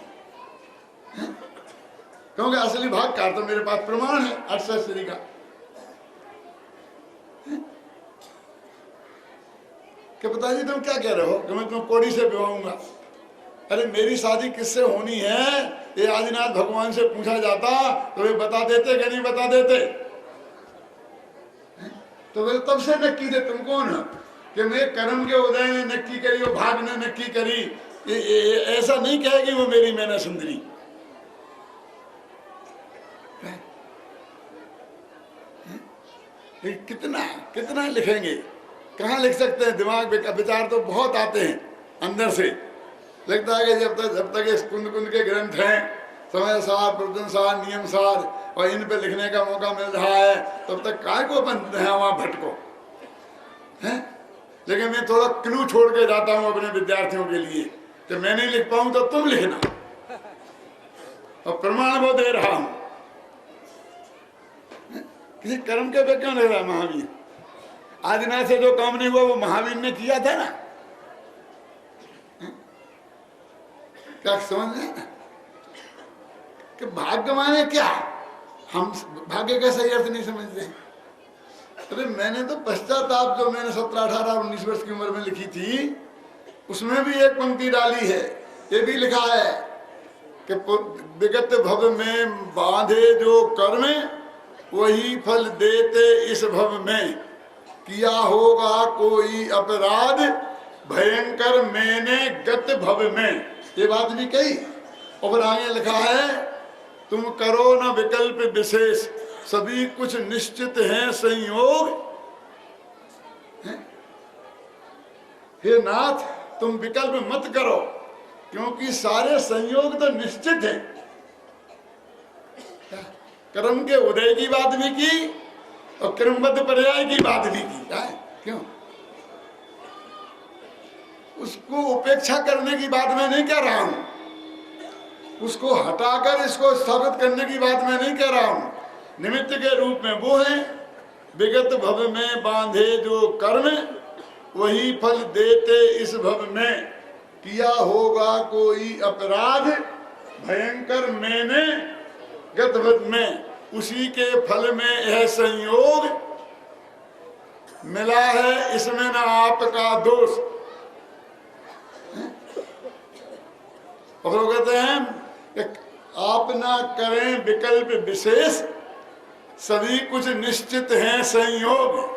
क्योंकि असली भाग का तो मेरे पास प्रमाण है अष्टश्री का। कि पिताजी तुम क्या कह रहे हो कि मैं तुम्हें कोड़ी से विवाहूंगा? अरे मेरी शादी किससे होनी है, ये आदिनाथ भगवान से पूछा जाता तो वे बता देते कि नहीं बता देते? तो वे तब से नक्की थे। तुम कौन हो कि मैं कर्म के उदय ने नक्की करी और भाग ने नक्की करी? ऐसा नहीं कहेगी वो मेरी मैना सुंदरी। कितना कितना लिखेंगे, कहाँ लिख सकते हैं? दिमाग में विचार तो बहुत आते हैं अंदर से। लगता है कि जब तक ये कुंद कुंद के ग्रंथ हैं, समय सार, प्रवचन सार, नियम सार, और इन पे लिखने का मौका मिल रहा है, तब तक काय को अपन वहां भटको हैं। लेकिन मैं थोड़ा क्लू छोड़ के जाता हूं अपने विद्यार्थियों के लिए कि मैं नहीं लिख पाऊं तो तुम लिखना, और प्रमाण वो दे रहा हूं। किसी कर्म के पे क्यों लिख रहा है महावीर? आदिनाथ से जो काम नहीं हुआ वो महावीर ने किया था ना। क्या समझ रहे हैं कि भाग्य माने क्या? हम भाग्य का सही अर्थ नहीं समझते। अरे मैंने तो पश्चाताप जो मैंने 17, 18, 19 वर्ष की उम्र में लिखी थी उसमें भी एक पंक्ति डाली है। ये भी लिखा है कि विगत भव में बांधे जो कर्म वही फल देते इस भव में, किया होगा कोई अपराध भयंकर मैंने गत भव में। ये बात भी कही। और आगे लिखा है तुम करो न विकल्प विशेष, सभी कुछ निश्चित है संयोग। हे नाथ तुम विकल्प मत करो, क्योंकि सारे संयोग तो निश्चित है। कर्म के उदय की बात भी की और क्रमबद्ध पर्याय की बात भी की। क्यों? उसको उपेक्षा करने की बात मैं नहीं कह रहा हूं, उसको हटाकर इसको स्थापित करने की बात मैं नहीं कह रहा हूं। निमित्त के रूप में वो है। विगत भव में बांधे जो कर्म वही फल देते इस भव में, किया होगा कोई अपराध भयंकर मैंने गत भव में, उसी के फल में यह संयोग मिला है, इसमें न आपका दोष। और वो कहते हैं कि आप ना करें विकल्प विशेष, सभी कुछ निश्चित है संयोग।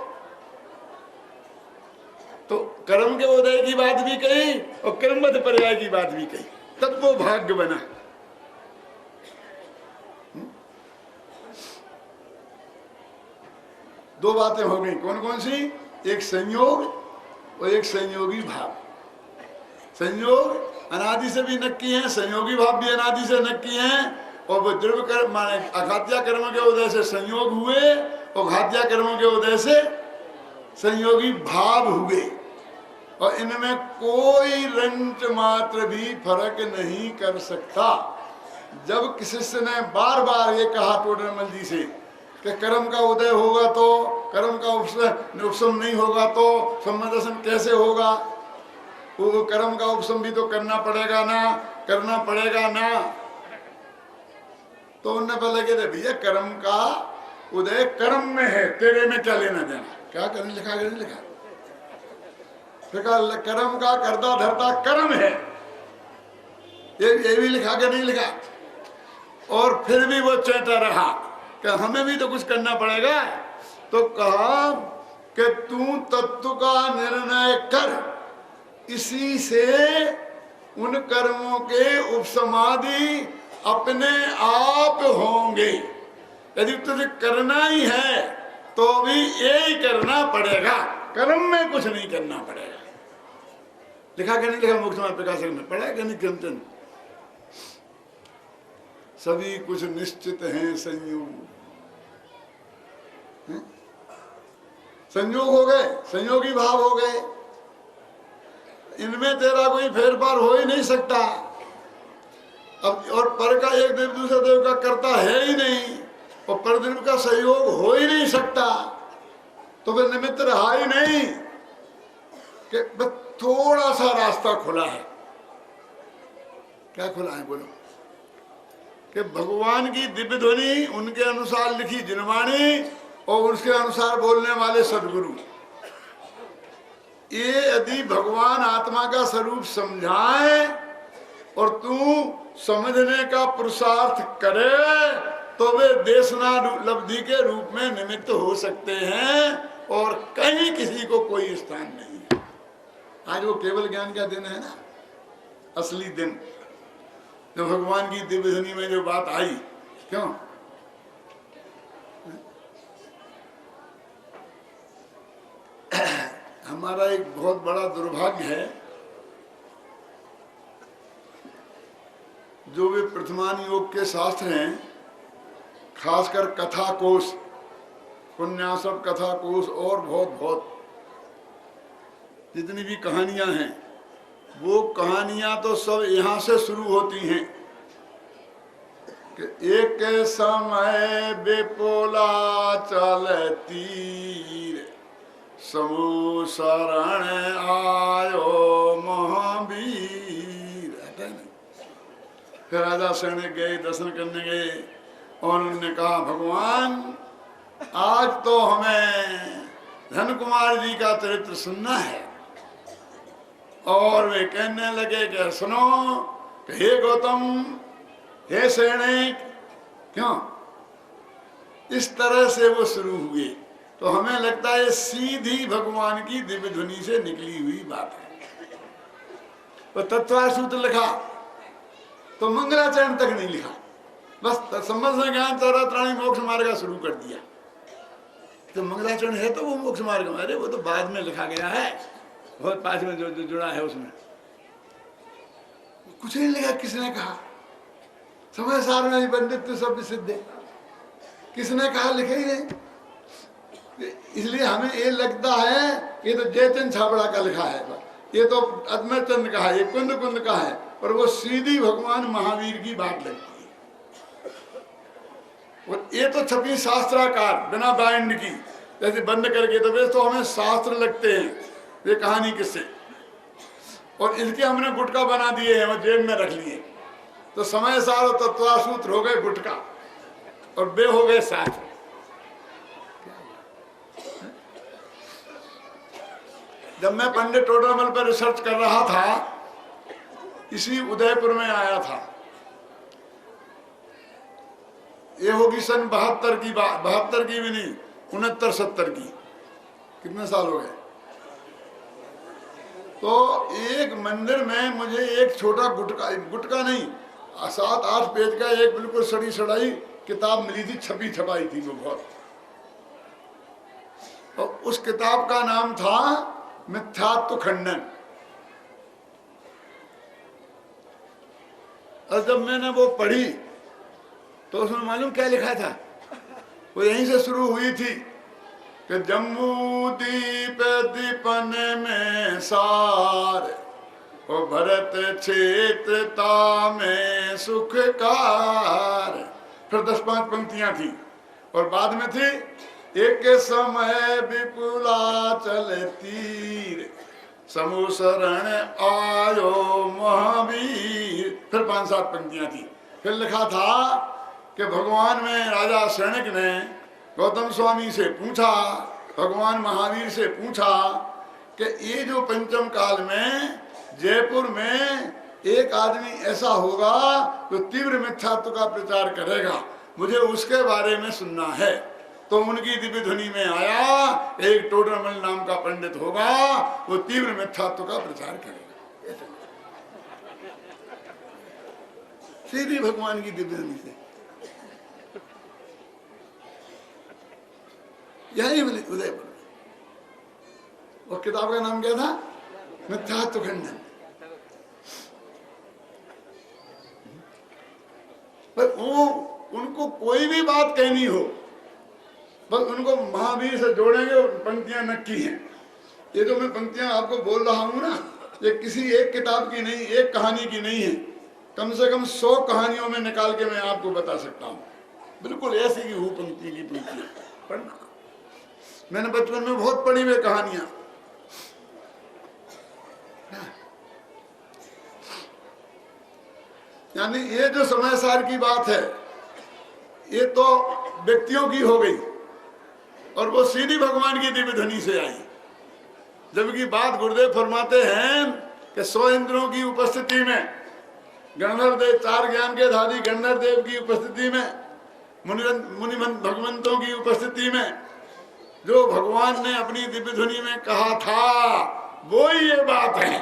तो कर्म के उदय की बात भी कही और कर्मबद्ध पर्याय की बात भी कही, तब वो भाग्य बना। दो बातें हो गई। कौन कौन सी? एक संयोग और एक संयोगी भाव। संयोग अनादि से भी नक्की है, संयोगी भाव भी अनादि से नक्की है। और वो द्रव्य कर्म माने अघात्या कर्म के उदय से संयोग हुए और घात्या कर्मों के उदय से संयोगी भाव हुए, और इनमें कोई रंच मात्र भी फर्क नहीं कर सकता। जब किसी ने बार बार ये कहा टोडरमल जी से कि कर्म का उदय होगा तो, कर्म का उपशम नहीं होगा तो सम्मदर्शन कैसे होगा? वो कर्म का उपशम भी तो करना पड़ेगा ना, करना पड़ेगा ना। तो उनने पहले कहते भैया कर्म का उदय कर्म में है, तेरे में क्या लेना देना? क्या करने लिखा कि नहीं लिखा? कर्म का करता धरता कर्म है, ये भी लिखा कि नहीं लिखा? और फिर भी वो चेता रहा कि हमें भी तो कुछ करना पड़ेगा। तो कहा कि तू तत्व का निर्णय कर, इसी से उन कर्मों के उपसमाधि अपने आप होंगे। यदि तुझे करना ही है तो भी यही करना पड़ेगा, कर्म में कुछ नहीं करना पड़ेगा। लिखा कि नहीं लिखा? मोक्ष मार्ग प्रकाशक में पढ़ा कि नहीं? क्रमचंद सभी कुछ निश्चित हैं संयोग। संयोग हो गए, संयोगी भाव हो गए, इनमें तेरा कोई फेरफार हो ही नहीं सकता। अब और पर का एक देव दूसरे देव का करता है ही नहीं, और परदेव का सहयोग हो ही नहीं सकता, तो फिर निमित्त रहा ही नहीं कि थोड़ा सा रास्ता खुला है। क्या खुला है बोलो? कि भगवान की दिव्य ध्वनि, उनके अनुसार लिखी जिनवाणी और उसके अनुसार बोलने वाले सदगुरु, ये यदि भगवान आत्मा का स्वरूप समझाए और तू समझने का पुरुषार्थ करे तो वे देशना लब्धि के रूप में निमित्त हो सकते हैं, और कहीं किसी को कोई स्थान नहीं है। आज वो केवल ज्ञान का दिन है ना, असली दिन, जो भगवान की दिव्य ध्वनि में जो बात आई। क्यों? हमारा एक बहुत बड़ा दुर्भाग्य है, जो भी प्रथमान योग के शास्त्र हैं, खासकर कथा कोश, उपन्यासम, कथा कोश और बहुत जितनी भी कहानियां हैं, वो कहानियां तो सब यहाँ से शुरू होती हैं कि एक समय बेपोला चले तीर, समूह शरण आयो महावीर। फिर राजा सैनिक गए, दर्शन करने गए और उन्होंने कहा भगवान आज तो हमें धन कुमार जी का चरित्र सुनना है। और वे कहने लगे कि सुनो कि हे गौतम, हे सैनिक, क्यों इस तरह से वो शुरू हुए तो हमें लगता है सीधी भगवान की दिव्य ध्वनि से निकली हुई बात है। तो तत्वासूत्र लिखा तो मंगलाचरण तक नहीं लिखा, बस संबंध से ज्ञान चौरात्राणी मोक्ष मार्ग शुरू कर दिया। तो मंगलाचरण है तो वो मोक्ष मार्ग में, अरे वो तो बाद में लिखा गया है, बहुत पास में जो जुड़ा है उसमें कुछ नहीं लिखा। किसने कहा? समय सार में पंडित सब सिद्ध है, किसने कहा? लिखे ही नहीं। इसलिए हमें ये लगता है ये तो जयचंद छाबड़ा का लिखा है, ये तो अदमय चंद का है, ये कुंद कुंद का है, और वो सीधी भगवान महावीर की बात लगती है। और ये तो छपी शास्त्राकार बिना बाइंड की, जैसे बंद करके, तो वे तो हमें शास्त्र लगते हैं ये कहानी किससे। और इसके हमने गुटका बना दिए हैं, वो जेब में रख लिए। तो समय सार और तत्वासूत्र हो गए गुटका और वे हो गए शास्त्र। जब मैं पंडित टोडरमल पर रिसर्च कर रहा था, इसी उदयपुर में आया था, ये होगी सन 72 की बात, 72 की भी नहीं, 69-70 की। कितने साल हो गए। तो एक मंदिर में मुझे एक छोटा गुटका नहीं, 7-8 पेज का एक बिल्कुल सड़ी सड़ाई किताब मिली थी, छपी छपाई थी वो बहुत। तो उस किताब का नाम था मिथ्यात्व खंडन। और जब मैंने वो पढ़ी तो उसमें मालूम क्या लिखा था? वो यहीं से शुरू हुई थी कि जम्मू दीप दीपन में सार, ओ भरत क्षेत्रता में सुखकार। फिर 10-5 पंक्तियां थी और बाद में थी एक समय विपुला चले तीर, समूह शरण आयो महावीर। फिर 5-7 पंक्तियां थी। फिर लिखा था कि भगवान में राजा सैनिक ने गौतम स्वामी से पूछा, भगवान महावीर से पूछा कि ये जो पंचम काल में जयपुर में एक आदमी ऐसा होगा जो तीव्र मिथ्यात्व का प्रचार करेगा, मुझे उसके बारे में सुनना है। तो उनकी दिव्य ध्वनि में आया एक टोडरमल नाम का पंडित होगा, वो तीव्र मिथ्यात्व का प्रचार करेगा। सीधी भगवान की दिव्य ध्वनि से यही मिली उदयपुर में। वो किताब का नाम क्या था? मिथ्यात्व खंडन। पर वो उनको कोई भी बात कहनी हो, बस उनको महावीर से जोड़ेंगे। पंक्तियां नक्की हैं। ये जो मैं पंक्तियां आपको बोल रहा हूं ना, ये किसी एक किताब की नहीं, एक कहानी की नहीं है, कम से कम 100 कहानियों में निकाल के मैं आपको बता सकता हूँ। बिल्कुल ऐसी ही हूँ पंक्ति की पंक्तियां पढ़ना। मैंने बचपन में बहुत पढ़ी हुई कहानियां। यानी ये जो समय सार की बात है, ये तो व्यक्तियों की हो गई और वो सीधी भगवान की दिव्य ध्वनि से आई। जबकि बात गुरुदेव फरमाते हैं कि 100 इंद्रों की उपस्थिति में, गणधर देव 4 ज्ञान के धारी गणधर देव की उपस्थिति में, मुनि भगवंतों की उपस्थिति में जो भगवान ने अपनी दिव्य ध्वनि में कहा था, वो ही ये बात है।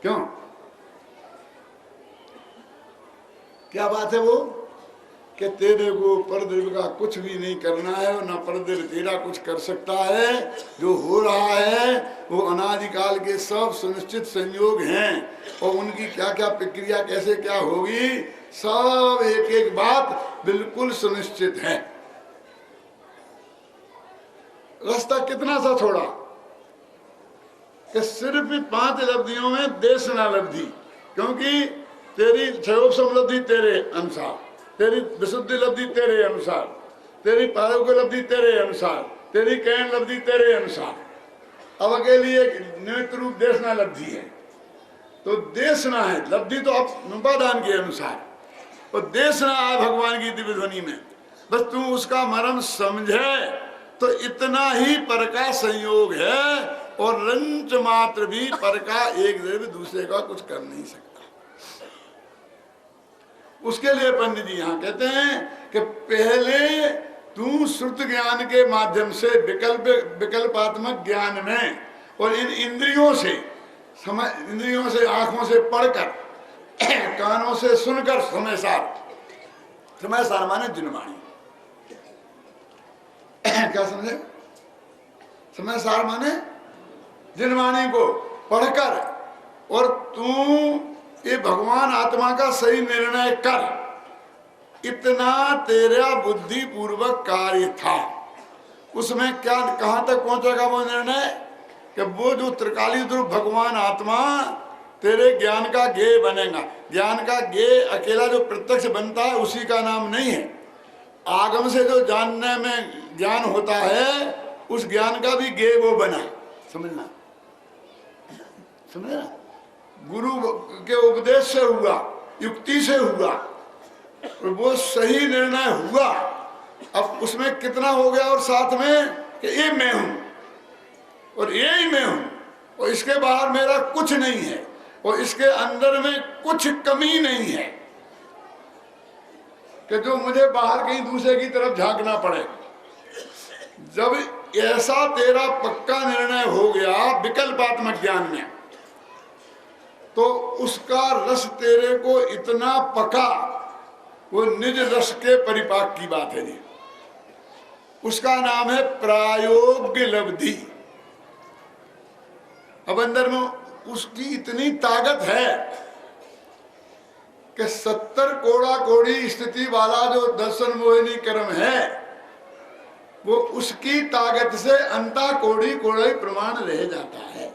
क्यों? क्या बात है वो? कि तेरे को परदेव का कुछ भी नहीं करना है और ना परदेव तेरा कुछ कर सकता है। जो हो रहा है वो अनादिकाल के सब सुनिश्चित संयोग हैं और उनकी क्या क्या प्रक्रिया कैसे क्या होगी सब एक एक बात बिल्कुल सुनिश्चित है। रास्ता कितना सा छोड़ा कि सिर्फ 5 लब्धियों में देशना लब्धि, क्योंकि तेरी क्षयोपशम लब्धि तेरे अनुसार, तेरी विशुद्धि लब्धि तेरे अनुसार, तेरी पारोग्य लब्धि तेरे अनुसार, तेरी कैन लब्धि तेरे अनुसार। अब अकेली एक निमित्त रूप देशना लब्धि है, तो देशना है लब्धि तो अब उपादान के अनुसार, और देशना है भगवान की दिव्य ध्वनि में। बस तू उसका मर्म समझे तो इतना ही पर का संयोग है, और रंच मात्र भी पर का एक द्रव्य दूसरे का कुछ कर नहीं सकता। उसके लिए पंडित जी यहाँ कहते हैं कि पहले तू श्रुत ज्ञान के माध्यम से विकल्पात्मक ज्ञान में और इन इंद्रियों से आंखों से पढ़कर कानों से सुनकर समय सार माने जिनवाणी, क्या समझे? समय सार माने जिनवाणी को पढ़कर, और तू ये भगवान आत्मा का सही निर्णय कर, इतना तेरा बुद्धि पूर्वक कार्य था। उसमें क्या कहां तक पहुंचेगा वो निर्णय कि वो जो त्रिकाली ध्रुव भगवान आत्मा तेरे ज्ञान का ज्ञेय बनेगा। ज्ञान का ज्ञेय अकेला जो प्रत्यक्ष बनता है उसी का नाम नहीं है, आगम से जो जानने में ज्ञान होता है उस ज्ञान का भी ज्ञेय वो बना। समझना गुरु के उपदेश से हुआ, युक्ति से हुआ, और वो सही निर्णय हुआ। अब उसमें कितना हो गया, और साथ में कि ये मैं हूं और ये ही मैं हूं, और इसके बाहर मेरा कुछ नहीं है, और इसके अंदर में कुछ कमी नहीं है कि जो मुझे बाहर कहीं दूसरे की तरफ झांकना पड़े। जब ऐसा तेरा पक्का निर्णय हो गया विकल्पात्मक ज्ञान में, तो उसका रस तेरे को इतना पका, वो निज रस के परिपाक की बात है जी। उसका नाम है प्रायोग्य लब्धि। अब अंदर में उसकी इतनी ताकत है कि 70 कोड़ा कोड़ी स्थिति वाला जो दर्शन मोहिनी कर्म है, वो उसकी ताकत से अंता कोड़ी कोड़ी प्रमाण रह जाता है।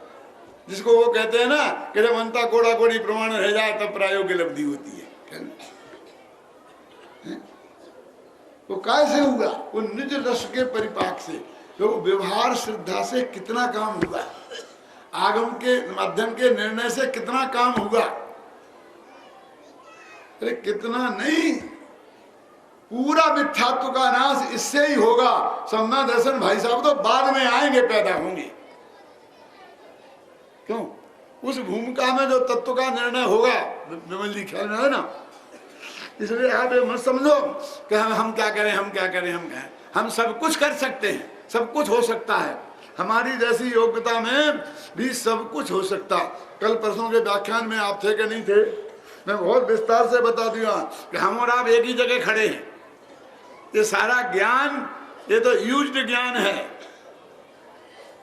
जिसको वो कहते हैं ना कि जब अंता कोड़ा कोड़ी प्रमाण रह जाए तब प्रायोगिक लब्धि होती है। वो कैसे हुआ? वो निज रस के परिपाक से, जो व्यवहार श्रद्धा से कितना काम हुआ, आगम के माध्यम के निर्णय से कितना काम हुआ। अरे कितना नहीं, पूरा मिथ्यात्व का नाश इससे ही होगा। सम्मा दर्शन भाई साहब तो बाद में आएंगे, पैदा होंगे। क्यों? उस भूमिका में जो तत्व का निर्णय होगा, विमल जी ख्याल में है ना। इसलिए आप ये मत समझो कि हम क्या करें, हम क्या करें, हम सब कुछ कर सकते हैं, सब कुछ हो सकता है। हमारी जैसी योग्यता में भी सब कुछ हो सकता। कल परसों के व्याख्यान में आप थे कि नहीं थे, मैं बहुत विस्तार से बता दिया कि हम और आप एक ही जगह खड़े हैं। ये सारा ज्ञान ये तो यूज्ड ज्ञान है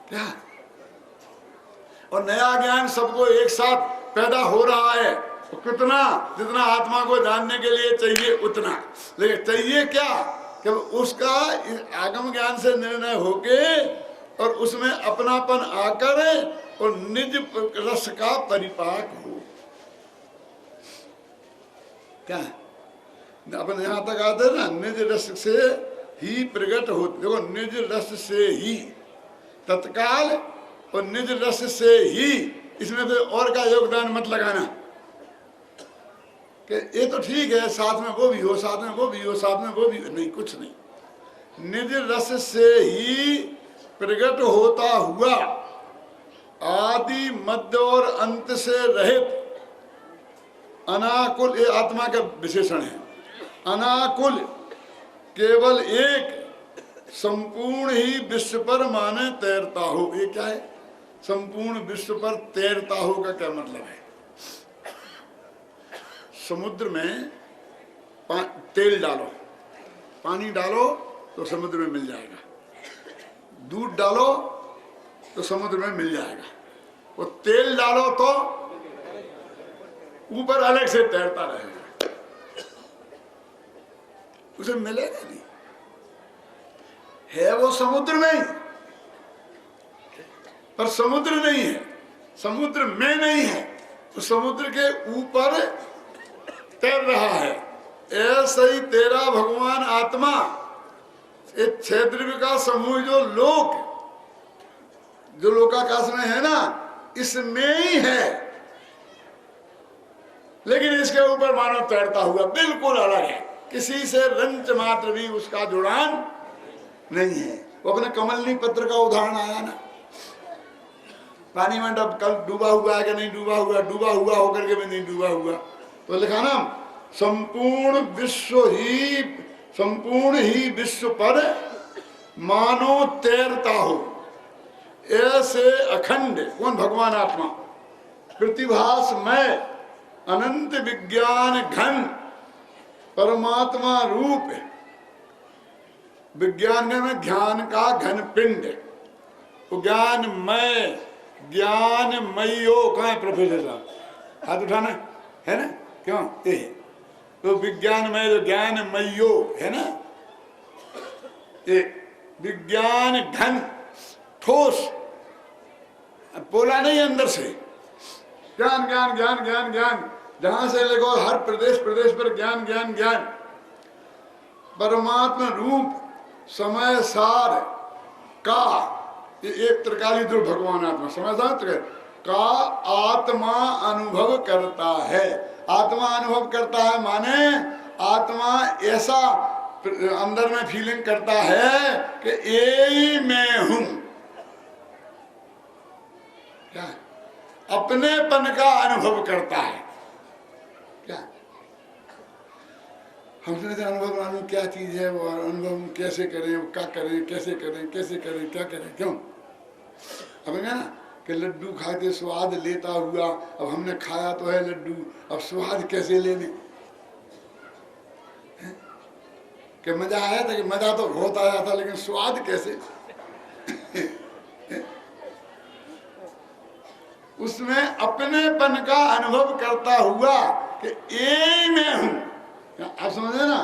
क्या, और नया ज्ञान सबको एक साथ पैदा हो रहा है। तो कितना, जितना आत्मा को जानने के लिए चाहिए उतना, लेकिन चाहिए क्या कि उसका आगम ज्ञान से निर्णय होके और उसमें अपनापन आकर और निज रस का परिपाक हो। क्या अपन यहां तक आते ना, निज रस से ही प्रकट होते। देखो, निज रस से ही तत्काल और निज रस से ही, इसमें तो और का योगदान मत लगाना कि ये तो ठीक है, साथ में वो भी हो, साथ में वो भी हो, साथ में वो भी हो। नहीं, कुछ नहीं। निज रस से ही प्रकट होता हुआ, आदि मध्य और अंत से रहित, अनाकुल, ये आत्मा का विशेषण है। अनाकुल, केवल एक, संपूर्ण ही विश्व पर माने तैरता हो। ये क्या है? संपूर्ण विश्व पर तैरता हो का क्या मतलब है? समुद्र में तेल डालो, पानी डालो तो समुद्र में मिल जाएगा, दूध डालो तो समुद्र में मिल जाएगा, और तेल डालो तो ऊपर अलग से तैरता रहेगा। उसे मिलेगा नहीं। है वो समुद्र में ही, पर समुद्र नहीं है, समुद्र में नहीं है, तो समुद्र के ऊपर तैर रहा है। ऐसे ही तेरा भगवान आत्मा एक क्षेत्र का समूह जो लोकाकाश में है ना, इसमें ही है, लेकिन इसके ऊपर मानव तैरता हुआ बिल्कुल अलग है, किसी से रंच मात्र भी उसका जुड़ान नहीं है। वो अपने कमलनी पत्र का उदाहरण आया ना, पानी में कल डूबा हुआ है कि नहीं डूबा हुआ, डूबा हुआ होकर के भी नहीं डूबा हुआ, तो लिखा ना संपूर्ण ही विश्व पर मानो तैरता हो, ऐसे अखंड कौन भगवान आत्मा प्रतिभासमय अनंत विज्ञान घन परमात्मा रूप, विज्ञान में ज्ञान का घन पिंड, ज्ञानमय ज्ञानमयो, कहाँ है प्रोफेसर साहब, हाथ उठाना है ना, क्यों ये तो विज्ञानमय जो ज्ञानमयो है ना, ये विज्ञान घन ठोस, बोला नहीं अंदर से, ज्ञान ज्ञान ज्ञान ज्ञान ज्ञान, जहां से देखो हर प्रदेश प्रदेश पर ज्ञान ज्ञान ज्ञान, परमात्मा रूप समय सार का, ये एक त्रिकाली ध्रुव भगवान आत्मा समय सार का आत्मा अनुभव करता है। आत्मा अनुभव करता है माने आत्मा ऐसा अंदर में फीलिंग करता है कि यही मैं हूं, क्या अपनेपन का अनुभव करता है। क्या हमने तो अनुभव क्या चीज है, वो अनुभव कैसे करें, वो क्या करें, कैसे करें, कैसे करें, क्या करें, क्यों अब है ना कि लड्डू खाते स्वाद लेता हुआ, अब हमने खाया तो है लड्डू, अब स्वाद कैसे लेने, कि मजा आया था, कि मजा तो बहुत आया था, लेकिन स्वाद कैसे उसमें अपनेपन का अनुभव करता हुआ कि ये मैं हूं, आप समझे ना,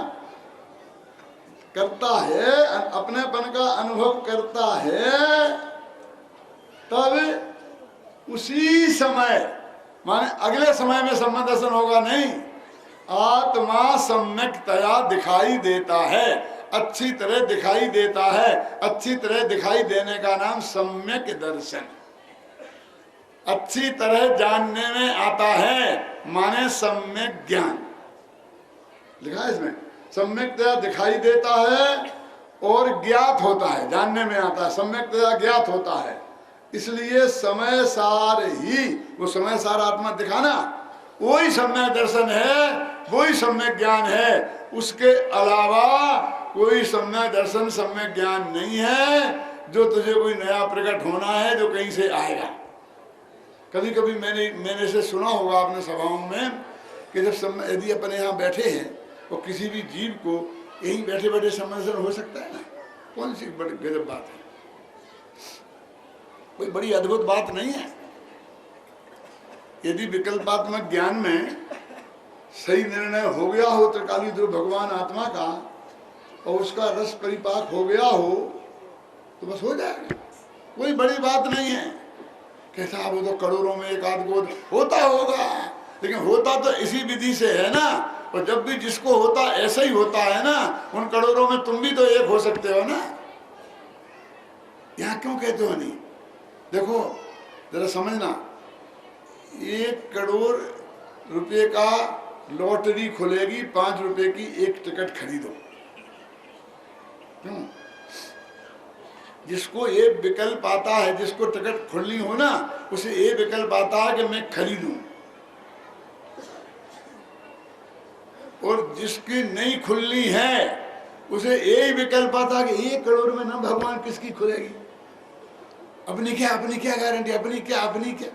करता है, अपनेपन का अनुभव करता है, तब उसी समय माने अगले समय में सम्यक दर्शन होगा नहीं, आत्मा सम्यकतया दिखाई देता है, अच्छी तरह दिखाई देता है, अच्छी तरह दिखाई देने का नाम सम्यक दर्शन, अच्छी तरह जानने में आता है माने सम्यक ज्ञान, लिखा है इसमें, सम्यकतया दिखाई देता है और ज्ञात होता है, जानने में आता है, सम्यकतया ज्ञात होता है, इसलिए समय सार ही, वो समय सार आत्मा दिखाना वही सम्यक दर्शन है, वही सम्यक ज्ञान है, उसके अलावा कोई सम्यक दर्शन सम्यक ज्ञान नहीं है जो तुझे कोई नया प्रकट होना है जो कहीं से आएगा। कभी कभी मैंने से सुना होगा आपने सभाओं में कि जब यदि अपने यहाँ बैठे हैं तो किसी भी जीव को यहीं बैठे बैठे सम्यक दर्शन हो सकता है ना, कौन सी बड़ी गजब बात है, कोई बड़ी अद्भुत बात नहीं है। यदि विकल्पात्मक ज्ञान में सही निर्णय हो गया हो त्रिकाली ध्रुव भगवान आत्मा का और उसका रस परिपाक हो गया हो तो बस हो जाएगा, कोई बड़ी बात नहीं है। कैसा वो तो करोड़ों में एक आध को होता होगा, लेकिन होता तो इसी विधि से है ना, और जब भी जिसको होता ऐसा ही होता है ना, उन करोड़ों में तुम भी तो एक हो सकते हो ना, यहाँ क्यों कहते हो नहीं। देखो जरा समझना, 1 करोड़ रुपए का लॉटरी खुलेगी, 5 रुपए की एक टिकट खरीदो, क्यों, जिसको ये विकल्प आता है, जिसको टिकट खुलनी हो ना, उसे ये विकल्प आता है कि मैं खरीदूं, और जिसकी नहीं खुलनी है उसे यही विकल्प आता है कि 1 करोड़ में ना भगवान किसकी खुलेगी, अपनी क्या गारंटी, अपनी क्या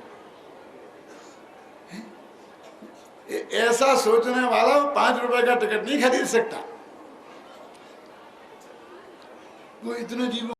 ऐसा सोचने वाला 5 रुपए का टिकट नहीं खरीद सकता। वो इतने जीवों